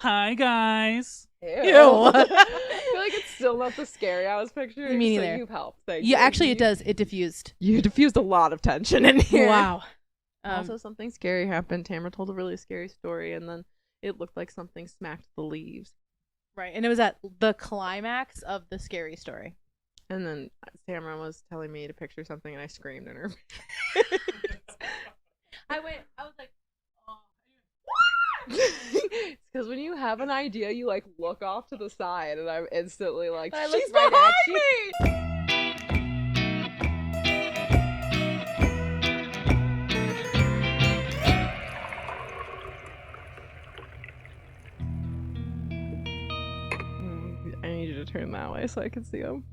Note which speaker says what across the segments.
Speaker 1: Hi, guys.
Speaker 2: Ew.
Speaker 3: I
Speaker 2: feel like it's still not the scary I was picturing.
Speaker 3: Me
Speaker 2: so
Speaker 3: neither.
Speaker 2: You've helped. Thank
Speaker 3: Yeah,
Speaker 2: you.
Speaker 3: actually, it does. It diffused.
Speaker 2: You diffused a lot of tension in here.
Speaker 3: Wow.
Speaker 2: Also, something scary happened. Tamara told a really scary story, and then it looked like something smacked the leaves.
Speaker 3: Right, and it was at the climax of the scary story.
Speaker 2: And then Tamara was telling me to picture something, and I screamed in her.
Speaker 3: I was like, oh.
Speaker 2: It's because when you have an idea, you like look off to the side, and I'm instantly like,
Speaker 3: I
Speaker 2: she's
Speaker 3: looked right
Speaker 2: behind
Speaker 3: at you.
Speaker 2: me. I need you to turn that way so I can see them.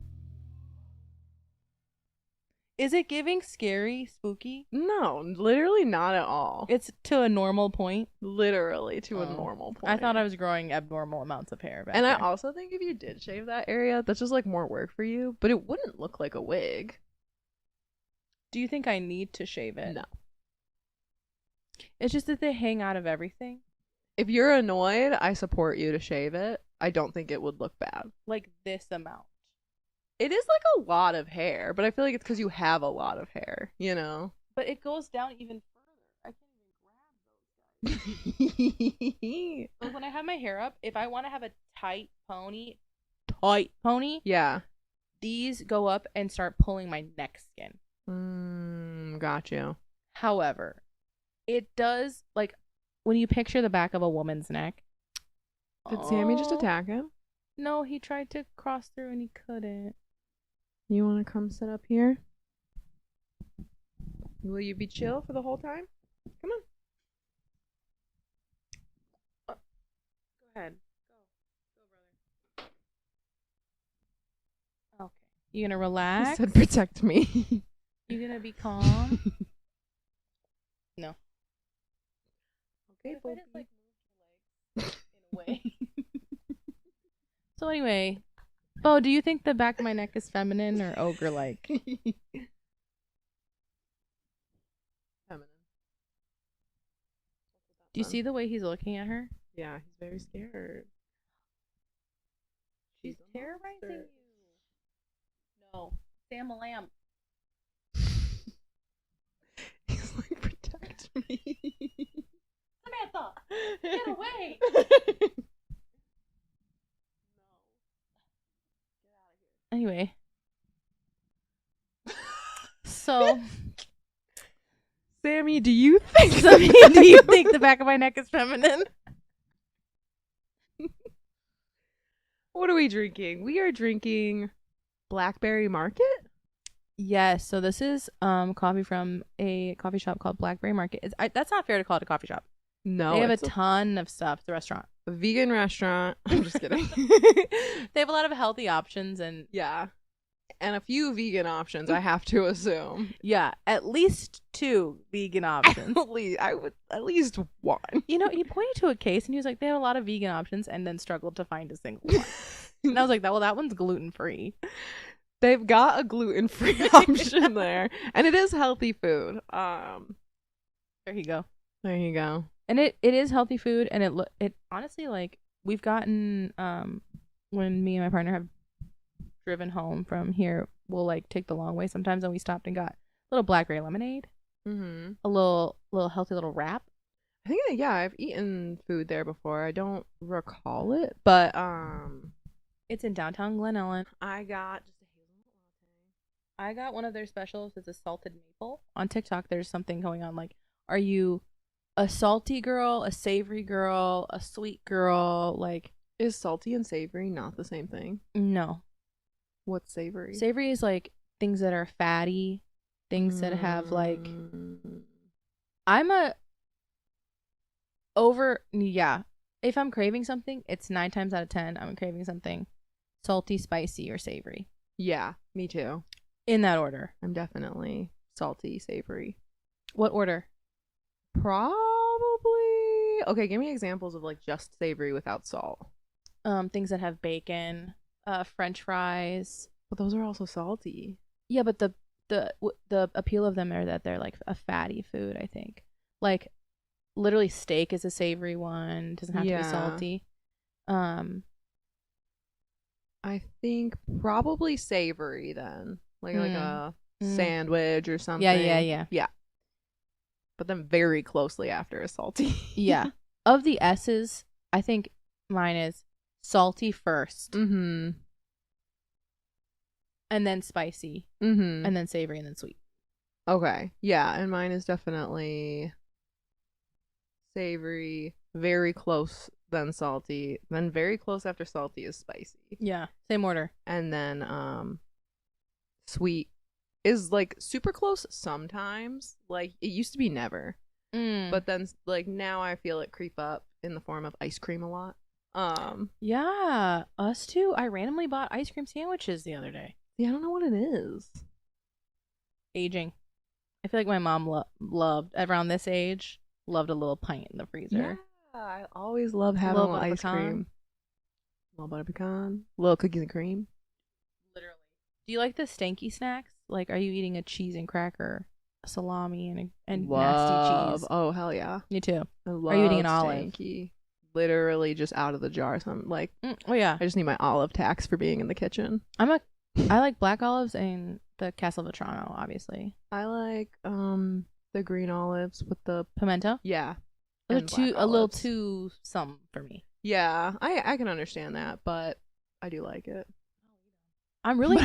Speaker 3: Is it giving scary, spooky?
Speaker 2: No, literally not at all.
Speaker 3: It's to a normal point.
Speaker 2: Literally to a normal point.
Speaker 3: I thought I was growing abnormal amounts of hair back
Speaker 2: And
Speaker 3: there.
Speaker 2: I also think if you did shave that area, that's just like more work for you, but it wouldn't look like a wig.
Speaker 3: Do you think I need to shave it?
Speaker 2: No.
Speaker 3: It's just that they hang out of everything.
Speaker 2: If you're annoyed, I support you to shave it. I don't think it would look bad.
Speaker 3: Like this amount.
Speaker 2: It is like a lot of hair, but I feel like it's because you have a lot of hair, you know?
Speaker 3: But it goes down even further. I can't even grab those guys. Like when I have my hair up, if I want to have a tight pony,
Speaker 2: Yeah.
Speaker 3: these go up and start pulling my neck skin.
Speaker 2: Got you.
Speaker 3: However, it does, like, when you picture the back of a woman's neck.
Speaker 2: Did Sammy just attack him?
Speaker 3: No, he tried to cross through and he couldn't.
Speaker 2: You want to come sit up here? Will you be chill for the whole time? Come on.
Speaker 3: Go ahead. Go, brother. Okay. You gonna relax?
Speaker 2: He said protect me.
Speaker 3: You gonna be calm? No.
Speaker 2: Okay,
Speaker 3: What if I just, like, move your legs in a way? So anyway, Bo, do you think the back of my neck is feminine or ogre-like?
Speaker 2: Feminine.
Speaker 3: Do you see the way he's looking at her?
Speaker 2: Yeah, he's very scared.
Speaker 3: She's terrorizing you. No, Sam a lamb.
Speaker 2: He's like, protect me.
Speaker 3: Samantha, get away! Anyway. So,
Speaker 2: Sammy, do you think
Speaker 3: do you think the back of my neck is feminine?
Speaker 2: What are we drinking? We are drinking Blackberry Market?
Speaker 3: Yes, so this is coffee from a coffee shop called Blackberry Market. That's not fair to call it a coffee shop.
Speaker 2: No,
Speaker 3: They have a
Speaker 2: it's
Speaker 3: ton of stuff. It's a restaurant.
Speaker 2: a vegan restaurant. I'm just kidding.
Speaker 3: They have a lot of healthy options and
Speaker 2: Yeah. And a few vegan options, I have to assume.
Speaker 3: yeah, at least 2 vegan options.
Speaker 2: At least one.
Speaker 3: You know, he pointed to a case and he was like, they have a lot of vegan options and then struggled to find a single one. And I was like, well, that one's gluten-free.
Speaker 2: They've got a gluten-free option there. And it is healthy food.
Speaker 3: There you go.
Speaker 2: There you go.
Speaker 3: And it is healthy food, and it honestly, like, we've gotten when me and my partner have driven home from here, we'll like take the long way sometimes, and we stopped and got a little blackberry lemonade, a little healthy little wrap.
Speaker 2: I think that, yeah, I've eaten food there before. I don't recall it, but
Speaker 3: It's in downtown Glen Ellen.
Speaker 2: I got just a hazelnut latte.
Speaker 3: I got one of their specials. It's a salted maple. On TikTok, there's something going on like, are you a salty girl, a savory girl, a sweet girl? Like,
Speaker 2: Is salty and savory not the same thing?
Speaker 3: no.
Speaker 2: What's savory?
Speaker 3: Savory is like things that are fatty, things that have like. I'm if I'm craving something, it's 9 times out of 10 I'm craving something salty, spicy, or savory.
Speaker 2: Yeah, me too.
Speaker 3: In that order.
Speaker 2: I'm definitely salty, savory.
Speaker 3: What order?
Speaker 2: Probably. Okay, give me examples of like just savory without salt.
Speaker 3: Things that have bacon, French fries.
Speaker 2: But those are also salty.
Speaker 3: Yeah, but the appeal of them are that they're like a fatty food, I think. Like, literally steak is a savory one. Doesn't have to be salty. Um,
Speaker 2: I think probably savory then. Like
Speaker 3: mm,
Speaker 2: a
Speaker 3: mm.
Speaker 2: sandwich or something.
Speaker 3: Yeah.
Speaker 2: Yeah. But then very closely after is salty.
Speaker 3: Yeah. Of the S's, I think mine is salty first,
Speaker 2: Mm-hmm.
Speaker 3: and then spicy,
Speaker 2: Mm-hmm.
Speaker 3: and then savory, and then sweet.
Speaker 2: Okay. Yeah, and mine is definitely savory, very close, then salty, then very close after salty is spicy.
Speaker 3: Yeah. Same order.
Speaker 2: And then sweet is like super close sometimes. Like it used to be never. But then like now I feel it creep up in the form of ice cream a lot.
Speaker 3: Yeah, us too. I randomly bought ice cream sandwiches the other day.
Speaker 2: Yeah, I don't know what it is.
Speaker 3: Aging. I feel like my mom loved around this age, loved a little pint in the freezer.
Speaker 2: Yeah, I always love having a little ice cream. A little butter pecan, a little cookies and cream.
Speaker 3: Literally. Do you like the stanky snacks? Like, are you eating a cheese and cracker, a salami, and nasty cheese?
Speaker 2: Oh, hell yeah.
Speaker 3: Me too.
Speaker 2: I love
Speaker 3: Are you eating an olive?
Speaker 2: stanky. Literally just out of the jar. So I'm like,
Speaker 3: oh yeah.
Speaker 2: I just need my olive tax for being in the kitchen.
Speaker 3: I like black olives and the Castle Vetrano, obviously.
Speaker 2: I like the green olives with the
Speaker 3: pimento.
Speaker 2: Yeah.
Speaker 3: Those are a little too some for me.
Speaker 2: Yeah, I can understand that, but I do like it.
Speaker 3: I'm really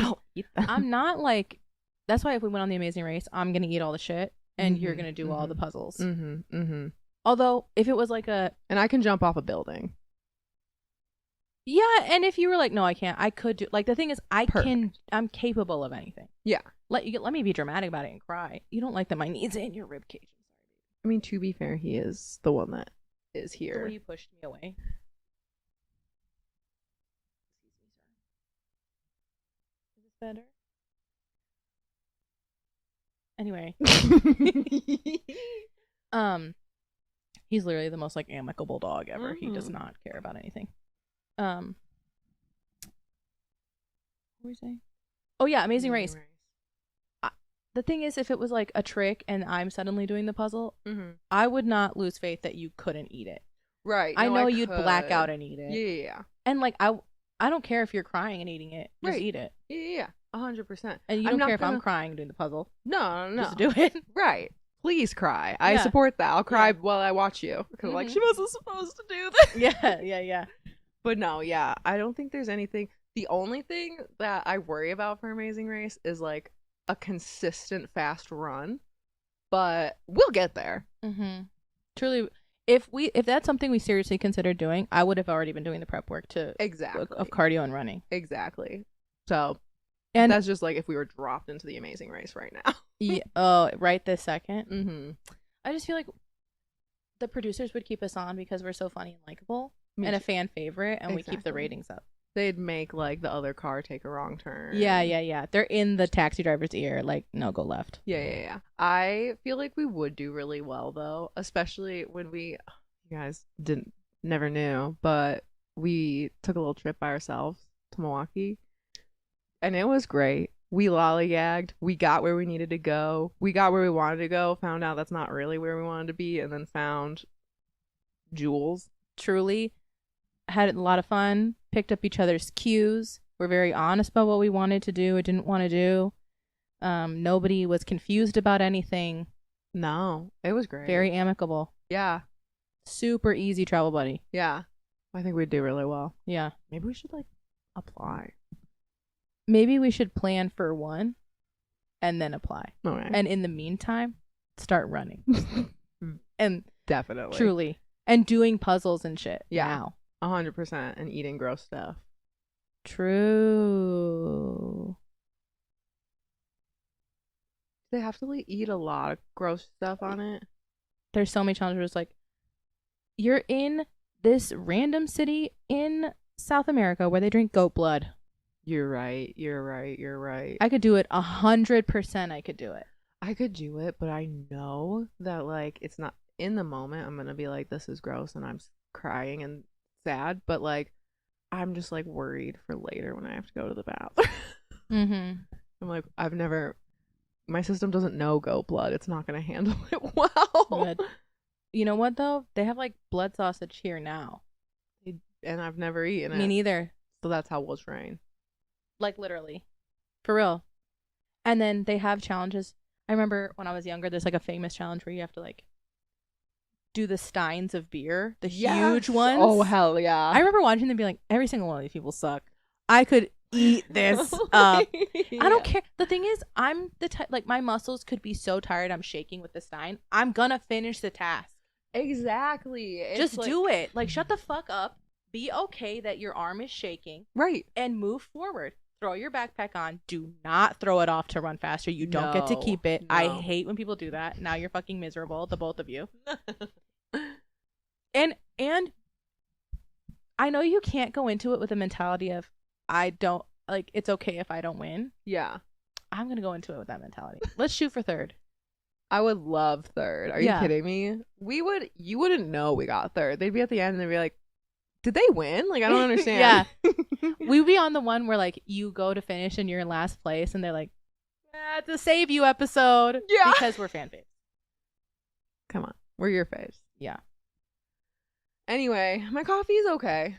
Speaker 3: I'm not like that's why if we went on The Amazing Race, I'm gonna eat all the shit and you're gonna do all the puzzles. Although if it was like and
Speaker 2: I can jump off a building.
Speaker 3: Yeah, and if you were like, no, I can't, I could do like the thing is I'm capable of anything. Yeah. Let me be dramatic about it and cry. You don't like that my knees in your rib cage.
Speaker 2: I mean, to be fair, he is the one that is here.
Speaker 3: The way you pushed me away. Is this better? Anyway. He's literally the most like amicable dog ever. He does not care about anything. What were we saying? Oh yeah, Amazing Race. The thing is, if it was like a trick and I'm suddenly doing the puzzle, I would not lose faith that you couldn't eat it. Right. I know you'd black out and eat it. Yeah. And like I don't care if you're crying and eating it. Just eat it.
Speaker 2: Yeah. 100%.
Speaker 3: And you don't care if I'm crying doing the puzzle.
Speaker 2: No.
Speaker 3: Just do it.
Speaker 2: Right. Please cry. I support that. I'll cry while I watch you. Because like, she wasn't supposed to do this.
Speaker 3: Yeah.
Speaker 2: But no, yeah. I don't think there's anything. The only thing that I worry about for Amazing Race is like a consistent fast run. But we'll get there.
Speaker 3: Truly, if that's something we seriously consider doing, I would have already been doing the prep work of cardio and running.
Speaker 2: Exactly. So, and that's just like if we were dropped into the Amazing Race right now.
Speaker 3: Yeah. Oh, right this second. I just feel like the producers would keep us on because we're so funny and likable and a fan favorite, and we keep the ratings up.
Speaker 2: They'd make like the other car take a wrong turn.
Speaker 3: Yeah. They're in the taxi driver's ear, like, no, go left.
Speaker 2: Yeah. I feel like we would do really well though, especially when you guys never knew, but we took a little trip by ourselves to Milwaukee, and it was great. We lollygagged. We got where we needed to go. We got where we wanted to go. Found out that's not really where we wanted to be, and then found jewels.
Speaker 3: Truly. Had a lot of fun, picked up each other's cues. We're very honest about what we wanted to do or didn't want to do. Nobody was confused about anything.
Speaker 2: No, it was great.
Speaker 3: Very amicable.
Speaker 2: Yeah.
Speaker 3: Super easy travel buddy.
Speaker 2: Yeah. I think we'd do really well.
Speaker 3: Yeah.
Speaker 2: Maybe we should like apply.
Speaker 3: Maybe we should plan for one and then apply.
Speaker 2: Okay.
Speaker 3: And in the meantime, start running. And
Speaker 2: definitely.
Speaker 3: Truly. And doing puzzles and shit.
Speaker 2: Yeah.
Speaker 3: Now.
Speaker 2: 100%, and eating gross stuff.
Speaker 3: True.
Speaker 2: They have to like eat a lot of gross stuff on it.
Speaker 3: There's so many challenges where it's like, you're in this random city in South America where they drink goat blood.
Speaker 2: You're right.
Speaker 3: I could do it 100%. I could do it.
Speaker 2: I could do it, but I know that like it's not in the moment. I'm gonna be like, this is gross, and I'm crying and sad, but like I'm just like worried for later when I have to go to the bathroom. I'm like, my system doesn't know goat blood. It's not gonna handle it well.
Speaker 3: Good. You know what though? They have like blood sausage here now.
Speaker 2: and I've never eaten it.
Speaker 3: Me neither.
Speaker 2: So that's how we'll train.
Speaker 3: Like literally. For real. And then they have challenges. I remember when I was younger, there's like a famous challenge where you have to like do the steins of beer, the huge ones.
Speaker 2: Oh, hell yeah.
Speaker 3: I remember watching them and be like, every single one of these people suck. I could eat this up. I don't care. The thing is, I'm the type, like my muscles could be so tired I'm shaking with the stein. I'm gonna finish the task.
Speaker 2: Exactly.
Speaker 3: Just do it. Like, shut the fuck up. Be okay that your arm is shaking.
Speaker 2: Right.
Speaker 3: And move forward. Throw your backpack on. Do not throw it off to run faster. You don't get to keep it. No. I hate when people do that. Now you're fucking miserable, the both of you. And I know you can't go into it with a mentality of I don't like it's okay if I don't win.
Speaker 2: Yeah.
Speaker 3: I'm gonna go into it with that mentality. Let's shoot for third.
Speaker 2: I would love third. Are you kidding me? You wouldn't know we got third. They'd be at the end and they'd be like, did they win? Like, I don't understand.
Speaker 3: Yeah. We'd be on the one where like you go to finish and you're in last place and they're like, it's a save you episode.
Speaker 2: Yeah.
Speaker 3: Because we're fan faves.
Speaker 2: Come on. We're your faves.
Speaker 3: Yeah.
Speaker 2: Anyway, my coffee is okay.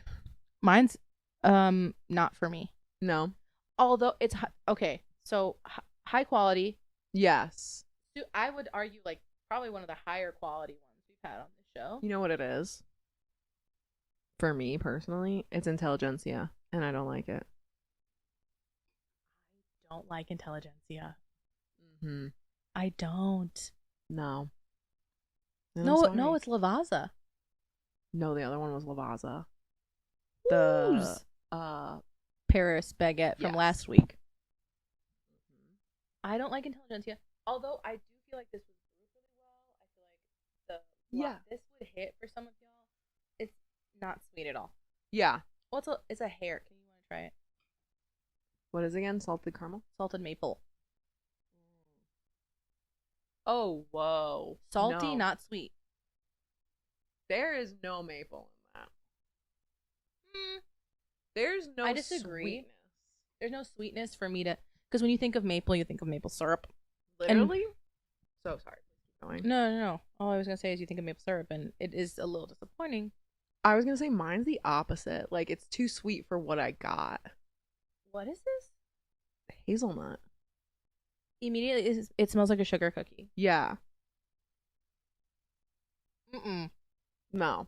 Speaker 3: Mine's not for me.
Speaker 2: No.
Speaker 3: Although it's okay. So high quality.
Speaker 2: Yes.
Speaker 3: I would argue like probably one of the higher quality ones we've had on the show.
Speaker 2: You know what it is? For me personally, it's intelligentsia, and I don't like it.
Speaker 3: I don't like intelligentsia.
Speaker 2: Mm-hmm.
Speaker 3: I don't.
Speaker 2: No.
Speaker 3: No, it's Lavazza.
Speaker 2: No, the other one was Lavazza.
Speaker 3: The Paris baguette from last week. I don't like intelligentsia. Although I do feel like this was brewed really well. I feel like this would hit for some of y'all. It's not sweet at all.
Speaker 2: Yeah.
Speaker 3: Well, it's a hair. Can you want to try it?
Speaker 2: What is it again? Salted caramel?
Speaker 3: Salted maple.
Speaker 2: Oh, whoa.
Speaker 3: Salty, not sweet.
Speaker 2: There is no maple in that. There's no
Speaker 3: I disagree.
Speaker 2: Sweetness.
Speaker 3: There's no sweetness for me to... Because when you think of maple, you think of maple syrup.
Speaker 2: Literally? So sorry. Keep going.
Speaker 3: No. All I was going to say is you think of maple syrup, and it is a little disappointing.
Speaker 2: I was going to say mine's the opposite. Like, it's too sweet for what I got.
Speaker 3: What is this?
Speaker 2: Hazelnut.
Speaker 3: Immediately, it smells like a sugar cookie.
Speaker 2: Yeah.
Speaker 3: I'm
Speaker 2: No.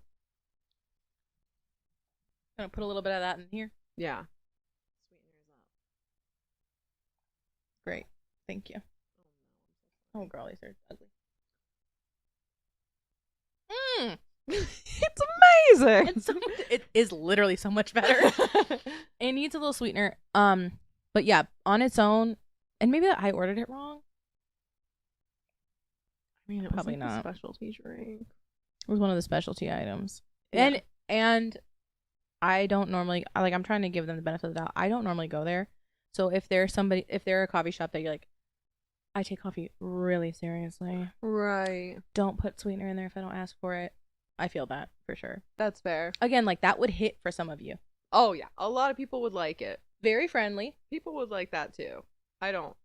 Speaker 3: going to put a little bit of that in here.
Speaker 2: Yeah. Sweeteners up.
Speaker 3: Great. Thank you. Oh, girl, these are ugly.
Speaker 2: It's amazing.
Speaker 3: It is literally so much better. It needs a little sweetener. But yeah, on its own, and maybe I ordered it wrong.
Speaker 2: I mean, it
Speaker 3: probably
Speaker 2: was like
Speaker 3: not
Speaker 2: a specialty drink.
Speaker 3: It was one of the specialty items.
Speaker 2: Yeah.
Speaker 3: And I don't normally I'm trying to give them the benefit of the doubt. I don't normally go there. So if they're a coffee shop that you're like, I take coffee really seriously.
Speaker 2: Right.
Speaker 3: Don't put sweetener in there if I don't ask for it. I feel that for sure.
Speaker 2: That's fair.
Speaker 3: Again, like that would hit for some of you.
Speaker 2: Oh yeah, a lot of people would like it.
Speaker 3: Very friendly.
Speaker 2: People would like that too. I don't.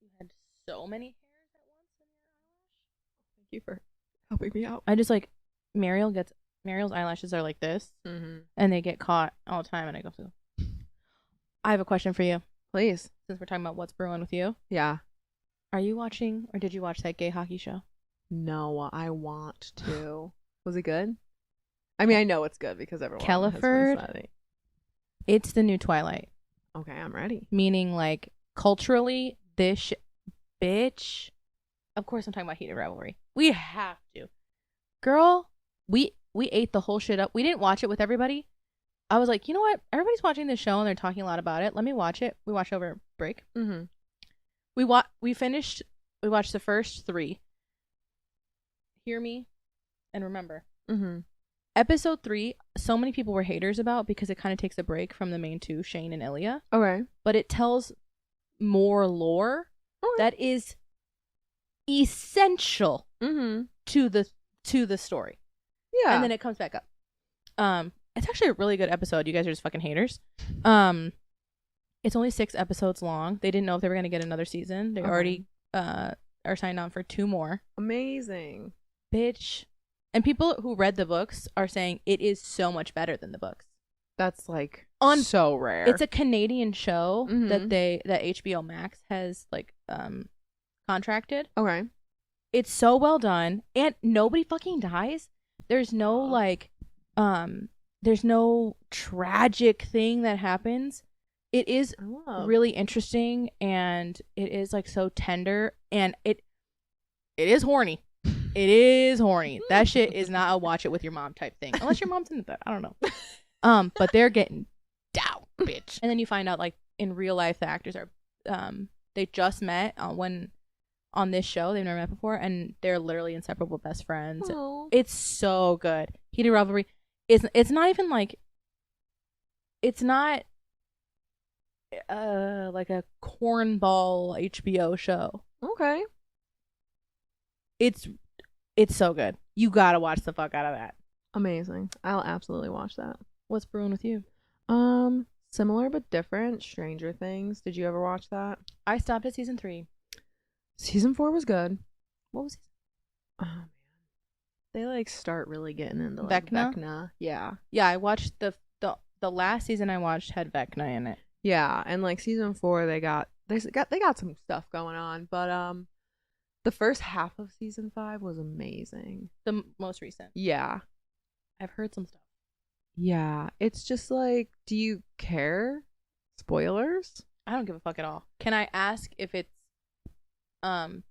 Speaker 3: You had so many hairs at once in your eyelash.
Speaker 2: Thank you for helping me out.
Speaker 3: I just like Mariel's eyelashes are like this, and they get caught all the time, and I go, I have a question for you.
Speaker 2: Please.
Speaker 3: Since we're talking about what's brewing with you.
Speaker 2: Yeah.
Speaker 3: Are you watching, or did you watch that gay hockey show?
Speaker 2: No, I want to. Was it good? I mean, I know it's good because everyone
Speaker 3: Kelliford,
Speaker 2: has been saying.
Speaker 3: It's the new Twilight.
Speaker 2: Okay, I'm ready.
Speaker 3: Meaning, like, culturally, this bitch. Of course, I'm talking about heated rivalry. We have to. Girl, we ate the whole shit up. We didn't watch it with everybody. I was like, you know what? Everybody's watching this show and they're talking a lot about it. Let me watch it. We watched over break. We watched the first 3. Hear me and remember. Episode 3, so many people were haters about because it kind of takes a break from the main 2, Shane and Ilya.
Speaker 2: Okay.
Speaker 3: But it tells more lore that is essential to the story.
Speaker 2: Yeah.
Speaker 3: And then it comes back up. It's actually a really good episode. You guys are just fucking haters. It's only 6 episodes long. They didn't know if they were going to get another season. They already are signed on for 2 more.
Speaker 2: Amazing.
Speaker 3: Bitch. And people who read the books are saying it is so much better than the books.
Speaker 2: That's like
Speaker 3: On
Speaker 2: so rare.
Speaker 3: It's a Canadian show
Speaker 2: Mhm.
Speaker 3: that HBO Max has like contracted.
Speaker 2: Okay.
Speaker 3: It's so well done, and nobody fucking dies. There's no there's no tragic thing that happens. It is really interesting, and it is like so tender, and it is horny. It is horny. That shit is not a watch it with your mom type thing, unless your mom's into that. I don't know. But they're getting down, bitch. And then you find out like in real life the actors are they just met on this show. They've never met before, and they're literally inseparable best friends.
Speaker 2: Aww.
Speaker 3: It's so good. Heated rivalry. It's not even like it's not like a cornball HBO show.
Speaker 2: Okay.
Speaker 3: It's so good. You gotta watch the fuck out of that.
Speaker 2: Amazing. I'll absolutely watch that.
Speaker 3: What's brewing with you?
Speaker 2: Similar but different. Stranger Things. Did you ever watch that?
Speaker 3: I stopped at season 3.
Speaker 2: Season 4 was good.
Speaker 3: What was
Speaker 2: Oh man, they like start really getting into like
Speaker 3: Vecna?
Speaker 2: Vecna. Yeah.
Speaker 3: Yeah, I watched the last season I watched had Vecna in it.
Speaker 2: Yeah, and like season 4, they got some stuff going on, but the first half of season 5 was amazing.
Speaker 3: The most recent.
Speaker 2: Yeah.
Speaker 3: I've heard some stuff.
Speaker 2: Yeah, it's just like, do you care? Spoilers?
Speaker 3: I don't give a fuck at all. Can I ask if it's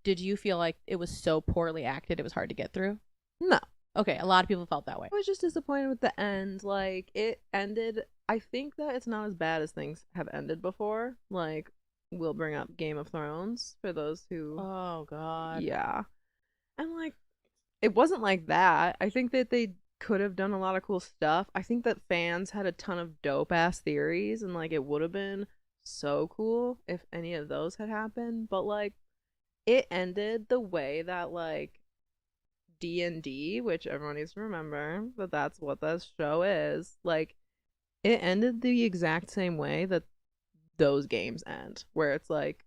Speaker 3: did you feel like it was so poorly acted it was hard to get through?
Speaker 2: No.
Speaker 3: Okay, a lot of people felt that way.
Speaker 2: I was just disappointed with the end. Like, it ended, I think that it's not as bad as things have ended before. Like, we'll bring up Game of Thrones for those who
Speaker 3: Oh god.
Speaker 2: Yeah. And like, it wasn't like that. I think that they could have done a lot of cool stuff. I think that fans had a ton of dope ass theories, and like it would have been so cool if any of those had happened, but like it ended the way that like D&D, which everyone needs to remember that that's what this show is. Like it ended the exact same way that those games end, where it's like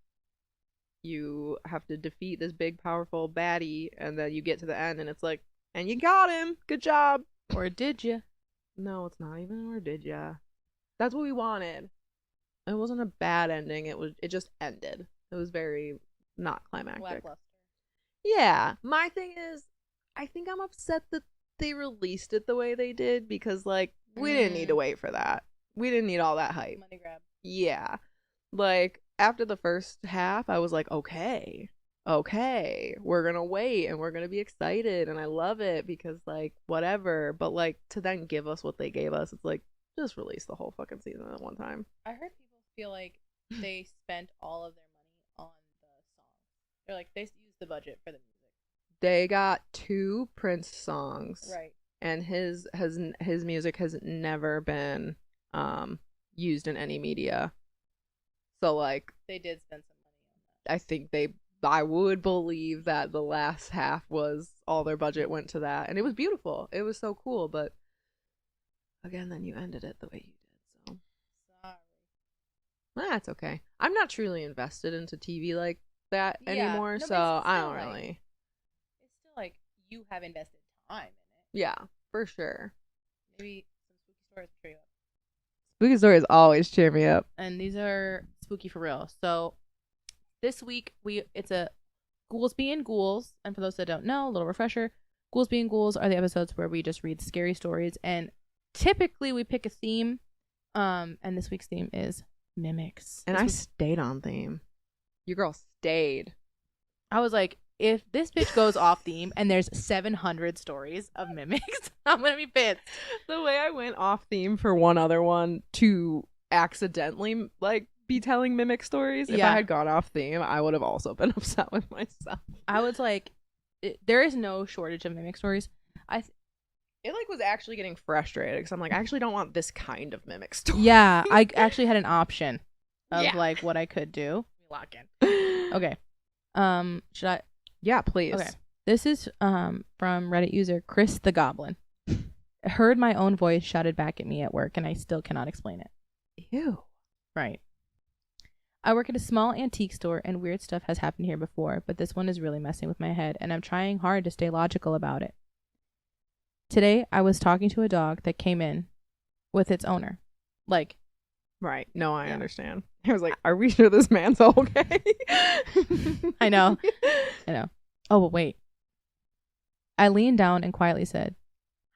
Speaker 2: you have to defeat this big powerful baddie, and then you get to the end and it's like, and you got him, good job.
Speaker 3: Or did you?
Speaker 2: No, it's not even or did ya. That's what we wanted. It wasn't a bad ending. It just ended. It was very not climactic.
Speaker 3: Lackluster.
Speaker 2: Yeah, my thing is, I think I'm upset that they released it the way they did, because like we didn't need to wait for that. We didn't need all that hype.
Speaker 3: Money grab.
Speaker 2: Yeah. Like after the first half, I was like, okay, we're gonna wait and we're gonna be excited, and I love it because like whatever. But like to then give us what they gave us, it's like just release the whole fucking season at one time.
Speaker 3: I heard people feel like they spent all of their money on the song. They're like they used the budget for the music.
Speaker 2: They got 2 Prince songs,
Speaker 3: Right?
Speaker 2: And his music has never been used in any media. So like
Speaker 3: They did spend some money on that.
Speaker 2: I think I would believe that the last half was all their budget went to that, and it was beautiful. It was so cool, but again, then you ended it the way you did. So
Speaker 3: sorry.
Speaker 2: that's okay. I'm not truly invested into TV like that anymore,
Speaker 3: no,
Speaker 2: so I don't
Speaker 3: like,
Speaker 2: really.
Speaker 3: It's still like you have invested time in it.
Speaker 2: Yeah, for sure.
Speaker 3: Maybe some spooky stories will cheer you up.
Speaker 2: Spooky stories always cheer me up.
Speaker 3: And these are spooky for real. So this week it's a Ghouls Being Ghouls, and for those that don't know, a little refresher: Ghouls Being Ghouls are the episodes where we just read scary stories, and typically we pick a theme. And this week's theme is mimics.
Speaker 2: And I stayed on theme. Your girl stayed.
Speaker 3: I was like, if this bitch goes off theme and there's 700 stories of mimics, I'm gonna be pissed.
Speaker 2: The way I went off theme for one other one to accidentally like be telling mimic stories, if I had gone off theme, I would have also been upset with myself.
Speaker 3: I was like, there is no shortage of mimic stories.
Speaker 2: It like was actually getting frustrated because I'm like, I actually don't want this kind of mimic story.
Speaker 3: Yeah, I actually had an option of like what I could do. Lock in. Okay. Should I?
Speaker 2: Yeah, please.
Speaker 3: Okay. This is from Reddit user Chris the Goblin. I heard my own voice shouted back at me at work, and I still cannot explain it.
Speaker 2: Ew.
Speaker 3: Right. I work at a small antique store and weird stuff has happened here before, but this one is really messing with my head and I'm trying hard to stay logical about it. Today, I was talking to a dog that came in with its owner. Like,
Speaker 2: right. No, I understand. I was like, are we sure this man's okay?
Speaker 3: I know. Oh, but wait. I leaned down and quietly said,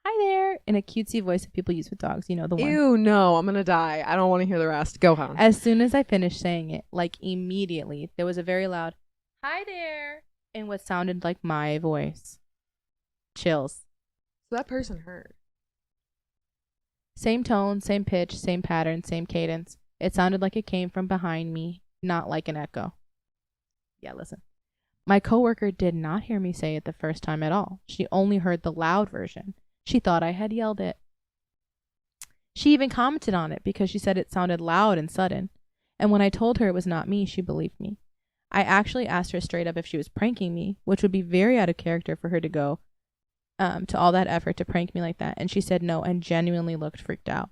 Speaker 3: "Hi there," in a cutesy voice that people use with dogs. You know, the one.
Speaker 2: Ew, no, I'm gonna die. I don't want to hear the rest. Go on.
Speaker 3: As soon as I finished saying it, like immediately, there was a very loud, "Hi there," in what sounded like my voice. Chills.
Speaker 2: So that person heard.
Speaker 3: Same tone, same pitch, same pattern, same cadence. It sounded like it came from behind me, not like an echo. Yeah, listen. My coworker did not hear me say it the first time at all. She only heard the loud version. She thought I had yelled it. She even commented on it because she said it sounded loud and sudden. And when I told her it was not me, she believed me. I actually asked her straight up if she was pranking me, which would be very out of character for her to go to all that effort to prank me like that, and she said no and genuinely looked freaked out.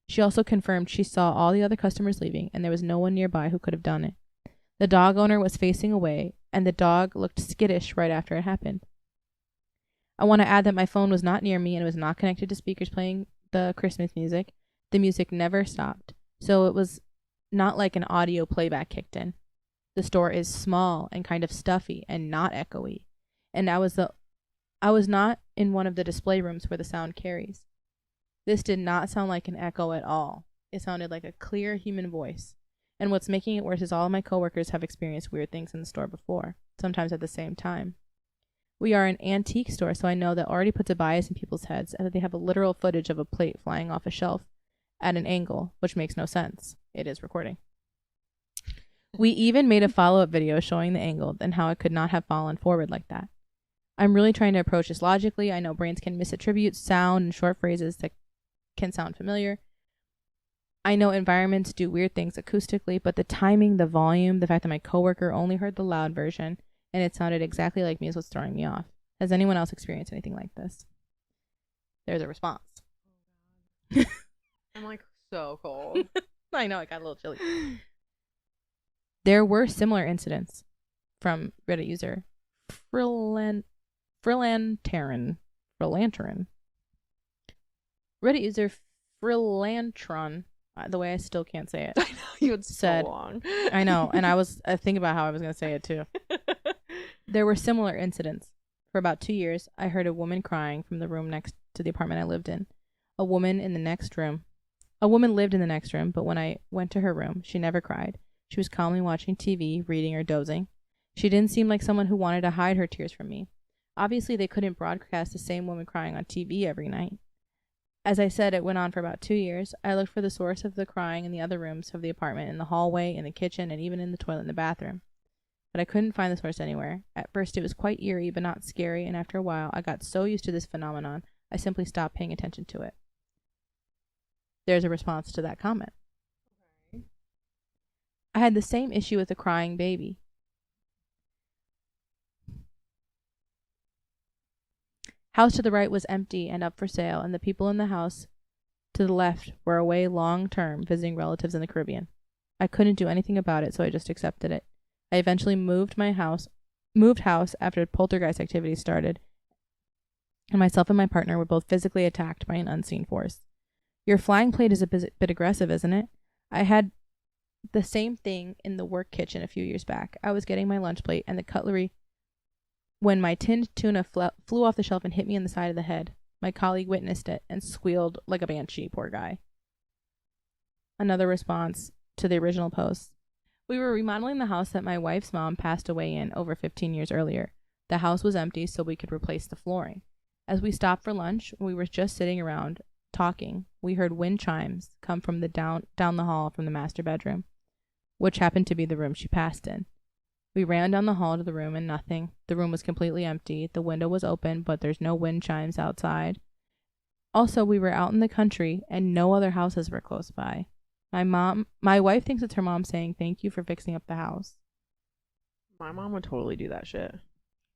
Speaker 3: She also confirmed she saw all the other customers leaving and there was no one nearby who could have done it. The dog owner was facing away and the dog looked skittish right after it happened. I want to add that my phone was not near me and it was not connected to speakers playing the Christmas music. The music never stopped, so it was not like an audio playback kicked in. The store is small and kind of stuffy and not echoey, and I was not in one of the display rooms where the sound carries. This did not sound like an echo at all. It sounded like a clear human voice. And what's making it worse is all of my coworkers have experienced weird things in the store before, sometimes at the same time. We are an antique store, so I know that already puts a bias in people's heads and that they have a literal footage of a plate flying off a shelf at an angle, which makes no sense. It is recording. We even made a follow-up video showing the angle and how it could not have fallen forward like that. I'm really trying to approach this logically. I know brains can misattribute sound and short phrases that can sound familiar. I know environments do weird things acoustically, but the timing, the volume, the fact that my coworker only heard the loud version and it sounded exactly like me is what's throwing me off. Has anyone else experienced anything like this? There's a response.
Speaker 2: I'm like so cold.
Speaker 3: I know, it got a little chilly. There were similar incidents from Reddit user Frillantarin. Reddit user Frillantron. The way I still can't say it.
Speaker 2: I know, you had
Speaker 3: said,
Speaker 2: so long.
Speaker 3: I know, and I was thinking about how I was going to say it too. There were similar incidents. For about 2 years, I heard a woman crying from the room next to the apartment I lived in. A woman lived in the next room, but when I went to her room, she never cried. She was calmly watching TV, reading, or dozing. She didn't seem like someone who wanted to hide her tears from me. Obviously, they couldn't broadcast the same woman crying on TV every night. As I said, it went on for about 2 years. I looked for the source of the crying in the other rooms of the apartment, in the hallway, in the kitchen, and even in the toilet in the bathroom. But I couldn't find the source anywhere. At first, it was quite eerie, but not scary, and after a while, I got so used to this phenomenon, I simply stopped paying attention to it. There's a response to that comment. Okay. I had the same issue with the crying baby. House to the right was empty and up for sale, and the people in the house to the left were away long-term visiting relatives in the Caribbean. I couldn't do anything about it, so I just accepted it. I eventually moved house after poltergeist activities started, and myself and my partner were both physically attacked by an unseen force. Your flying plate is a bit aggressive, isn't it? I had the same thing in the work kitchen a few years back. I was getting my lunch plate and the cutlery when my tinned tuna flew off the shelf and hit me in the side of the head. My colleague witnessed it and squealed like a banshee, poor guy. Another response to the original post. We were remodeling the house that my wife's mom passed away in over 15 years earlier. The house was empty, so we could replace the flooring. As we stopped for lunch, we were just sitting around talking. We heard wind chimes come from the down the hall from the master bedroom, which happened to be the room she passed in. We ran down the hall to the room and nothing. The room was completely empty. The window was open, but there's no wind chimes outside. Also, we were out in the country and no other houses were close by. My wife thinks it's her mom saying thank you for fixing up the house.
Speaker 2: My mom would totally do that shit.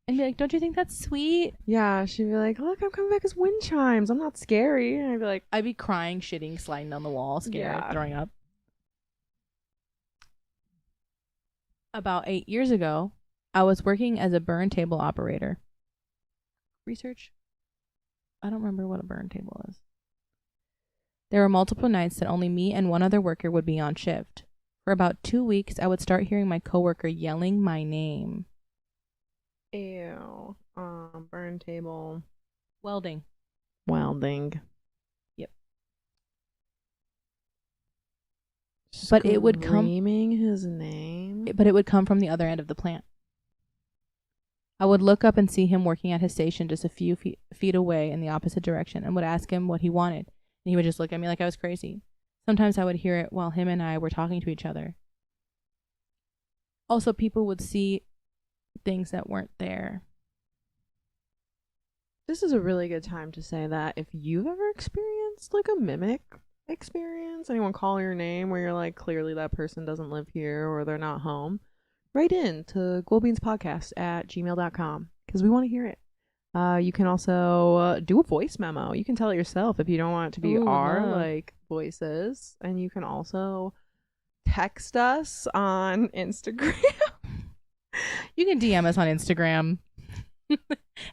Speaker 3: And be like, don't you think that's sweet?
Speaker 2: Yeah, she'd be like, look, I'm coming back as wind chimes. I'm not scary. And I'd be like,
Speaker 3: I'd be crying, shitting, sliding down the wall, scared, throwing up. About 8 years ago, I was working as a burn table operator. Research? I don't remember what a burn table is. There were multiple nights that only me and one other worker would be on shift. For about 2 weeks, I would start hearing my coworker yelling my name.
Speaker 2: Ew. Burn table.
Speaker 3: Welding.
Speaker 2: Welding.
Speaker 3: Yep. But it would come.
Speaker 2: Screaming his name.
Speaker 3: But it would come from the other end of the plant. I would look up and see him working at his station just a few feet away in the opposite direction and would ask him what he wanted. And he would just look at me like I was crazy. Sometimes I would hear it while him and I were talking to each other. Also, people would see things that weren't there.
Speaker 2: This is a really good time to say that if you've ever experienced like a mimic experience, anyone call your name where you're like, clearly that person doesn't live here or they're not home, write in to ghoulbeanspodcast@gmail.com because we want to hear it. You can also do a voice memo. You can tell it yourself if you don't want it to be our like voices, and you can also text us on Instagram.
Speaker 3: You can DM us on Instagram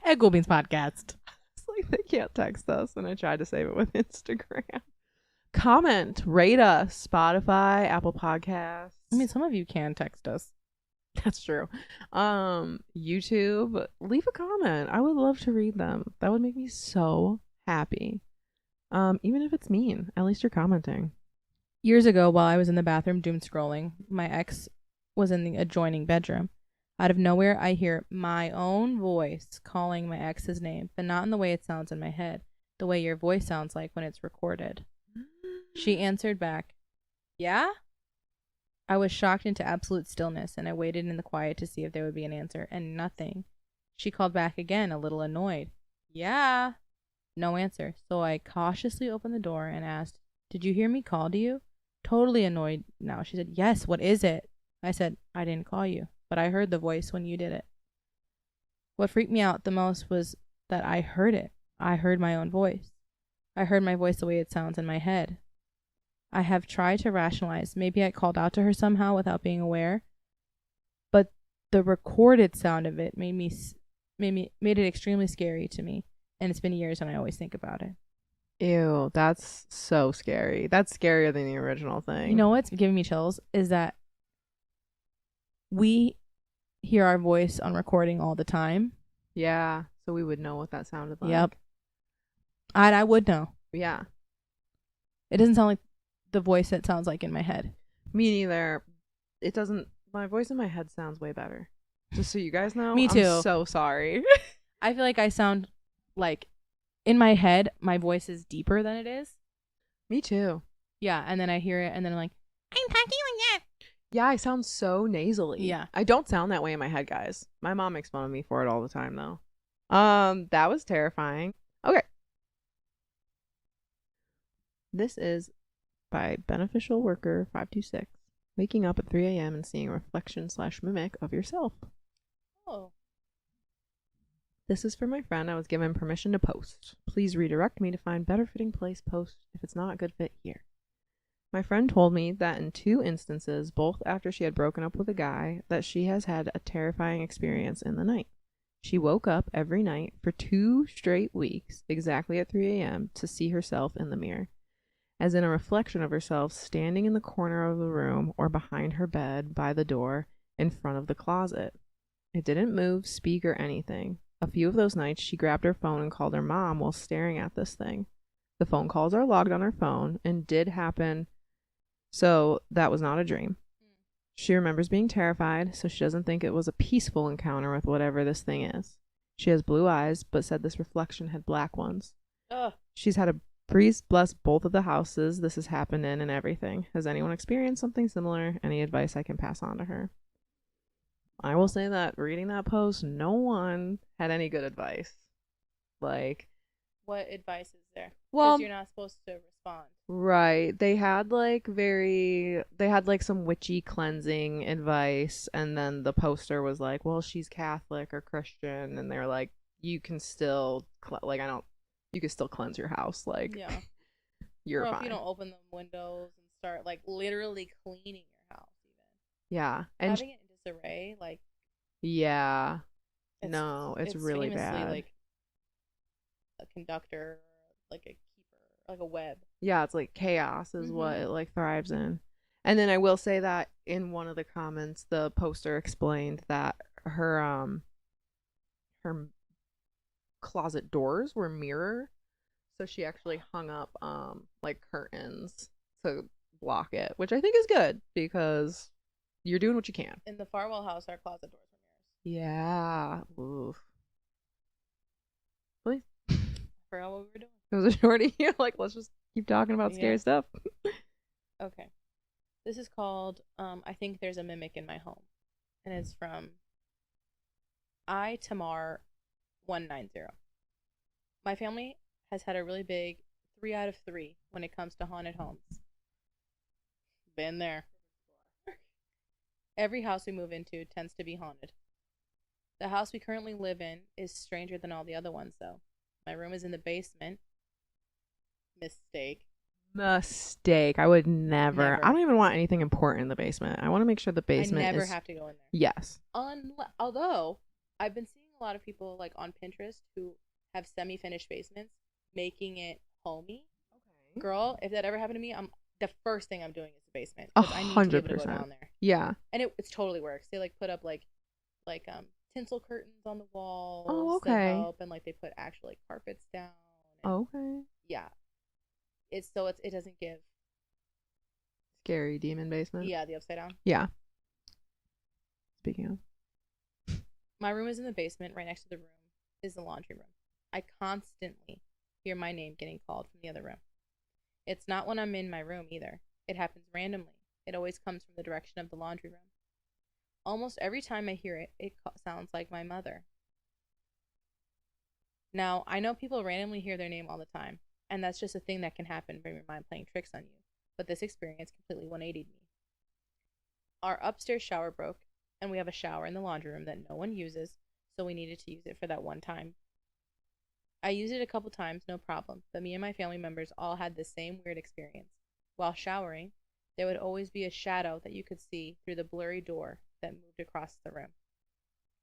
Speaker 3: at Ghoul Beans Podcast.
Speaker 2: It's like they can't text us, and I tried to save it with Instagram. Comment, rate us, Spotify, Apple Podcasts.
Speaker 3: I mean, some of you can text us.
Speaker 2: That's true. YouTube, leave a comment. I would love to read them. That would make me so happy. Even if it's mean, at least you're commenting.
Speaker 3: Years ago, while I was in the bathroom doom scrolling, my ex was in the adjoining bedroom. Out of nowhere, I hear my own voice calling my ex's name, but not in the way it sounds in my head, the way your voice sounds like when it's recorded. She answered back, "Yeah?" I was shocked into absolute stillness, and I waited in the quiet to see if there would be an answer, and nothing. She called back again, a little annoyed. "Yeah?" No answer, so I cautiously opened the door and asked, "Did you hear me call to you?" Totally annoyed now, she said, "Yes, what is it?" I said, "I didn't call you, but I heard the voice when you did it." What freaked me out the most was that I heard it. I heard my own voice. I heard my voice the way it sounds in my head. I have tried to rationalize. Maybe I called out to her somehow without being aware. But the recorded sound of it made it extremely scary to me. And it's been years and I always think about it.
Speaker 2: Ew, that's so scary. That's scarier than the original thing.
Speaker 3: You know what's giving me chills is that we hear our voice on recording all the time.
Speaker 2: Yeah, so we would know what that sounded like.
Speaker 3: Yep. I would know.
Speaker 2: Yeah.
Speaker 3: It doesn't sound like the voice that sounds like in my head.
Speaker 2: Me neither. It doesn't. My voice in my head sounds way better. Just so you guys know.
Speaker 3: Me too.
Speaker 2: I'm so sorry.
Speaker 3: I feel like I sound like in my head, my voice is deeper than it is.
Speaker 2: Me too.
Speaker 3: Yeah, and then I hear it and then I'm like, I'm talking like that.
Speaker 2: Yeah, I sound so nasally.
Speaker 3: Yeah.
Speaker 2: I don't sound that way in my head, guys. My mom makes fun of me for it all the time, though. That was terrifying. Okay. This is by Beneficial Worker 526. Waking up at 3 a.m. and seeing a reflection/mimic of yourself.
Speaker 3: Oh.
Speaker 2: This is for my friend. I was given permission to post. Please redirect me to find better fitting place post if it's not a good fit here. My friend told me that in 2 instances, both after she had broken up with a guy, that she has had a terrifying experience in the night. She woke up every night for 2 straight weeks, exactly at 3 a.m., to see herself in the mirror, as in a reflection of herself standing in the corner of the room or behind her bed, by the door, in front of the closet. It didn't move, speak, or anything. A few of those nights, she grabbed her phone and called her mom while staring at this thing. The phone calls are logged on her phone and did happen, so that was not a dream. She remembers being terrified, so she doesn't think it was a peaceful encounter with whatever this thing is. She has blue eyes, but said this reflection had black ones.
Speaker 3: Ugh.
Speaker 2: She's had a priest bless both of the houses this has happened in and everything. Has anyone experienced something similar? Any advice I can pass on to her? I will say that reading that post, no one had any good advice. Like,
Speaker 3: What advice is there?
Speaker 2: Well,
Speaker 3: Because you're not supposed to respond.
Speaker 2: right. They had like some witchy cleansing advice, and then the poster was like, well, she's Catholic or Christian, and they're like, you can still you can still cleanse your house, like,
Speaker 3: Yeah.
Speaker 2: you're
Speaker 3: Well,
Speaker 2: fine.
Speaker 3: if you don't open the windows and start like literally cleaning your house, even
Speaker 2: Yeah, and
Speaker 3: having it in disarray. Like,
Speaker 2: Yeah.
Speaker 3: it's,
Speaker 2: No, it's really
Speaker 3: famously
Speaker 2: bad.
Speaker 3: like a conductor, like a keeper, like a web.
Speaker 2: Yeah, it's like chaos is what
Speaker 3: Mhm.
Speaker 2: it like thrives in. And then I will say that in one of the comments, the poster explained that her closet doors were mirror, so she actually hung up like curtains to block it, which I think is good because you're doing what you can.
Speaker 3: In the Farwell house, our closet doors were mirrors.
Speaker 2: Yeah. Oof. Please.
Speaker 3: I forgot what we were doing.
Speaker 2: It was a shorty. Like, let's just keep talking about scary
Speaker 3: Yeah.
Speaker 2: stuff.
Speaker 3: Okay. This is called I think there's a mimic in my home. And it's from Tamar 190. My family has had a really big 3 out of 3 when it comes to haunted homes. Been there. Every house we move into tends to be haunted. The house we currently live in is stranger than all the other ones, though. My room is in the basement. Mistake.
Speaker 2: Mistake. I would never.
Speaker 3: Never.
Speaker 2: I don't even want anything important in the basement. I want to make sure the basement
Speaker 3: I never
Speaker 2: is.
Speaker 3: have to go in there.
Speaker 2: Yes.
Speaker 3: Although I've been seeing a lot of people like on Pinterest who have semi-finished basements, making it homey.
Speaker 2: Okay.
Speaker 3: Girl, if that ever happened to me, the first thing I'm doing is the basement.
Speaker 2: 100%.
Speaker 3: I need to be able to go down there.
Speaker 2: Yeah.
Speaker 3: And it's totally works. They like put up like tinsel curtains on the walls.
Speaker 2: Oh, okay.
Speaker 3: That help, and like they put actual like carpets down.
Speaker 2: Okay.
Speaker 3: Yeah. It doesn't give
Speaker 2: Scary demon basement.
Speaker 3: the upside down.
Speaker 2: Yeah. Speaking of.
Speaker 3: My room is in the basement. Right next to the room is the laundry room. I constantly hear my name getting called from the other room. It's not when I'm in my room either. It happens randomly. It always comes from the direction of the laundry room. Almost every time I hear it, it sounds like my mother. Now, I know people randomly hear their name all the time, and that's just a thing that can happen from your mind playing tricks on you. But this experience completely 180'd me. Our upstairs shower broke, and we have a shower in the laundry room that no one uses, so we needed to use it for that one time. I used it a couple times, no problem, but me and my family members all had the same weird experience. While showering, there would always be a shadow that you could see through the blurry door that moved across the room.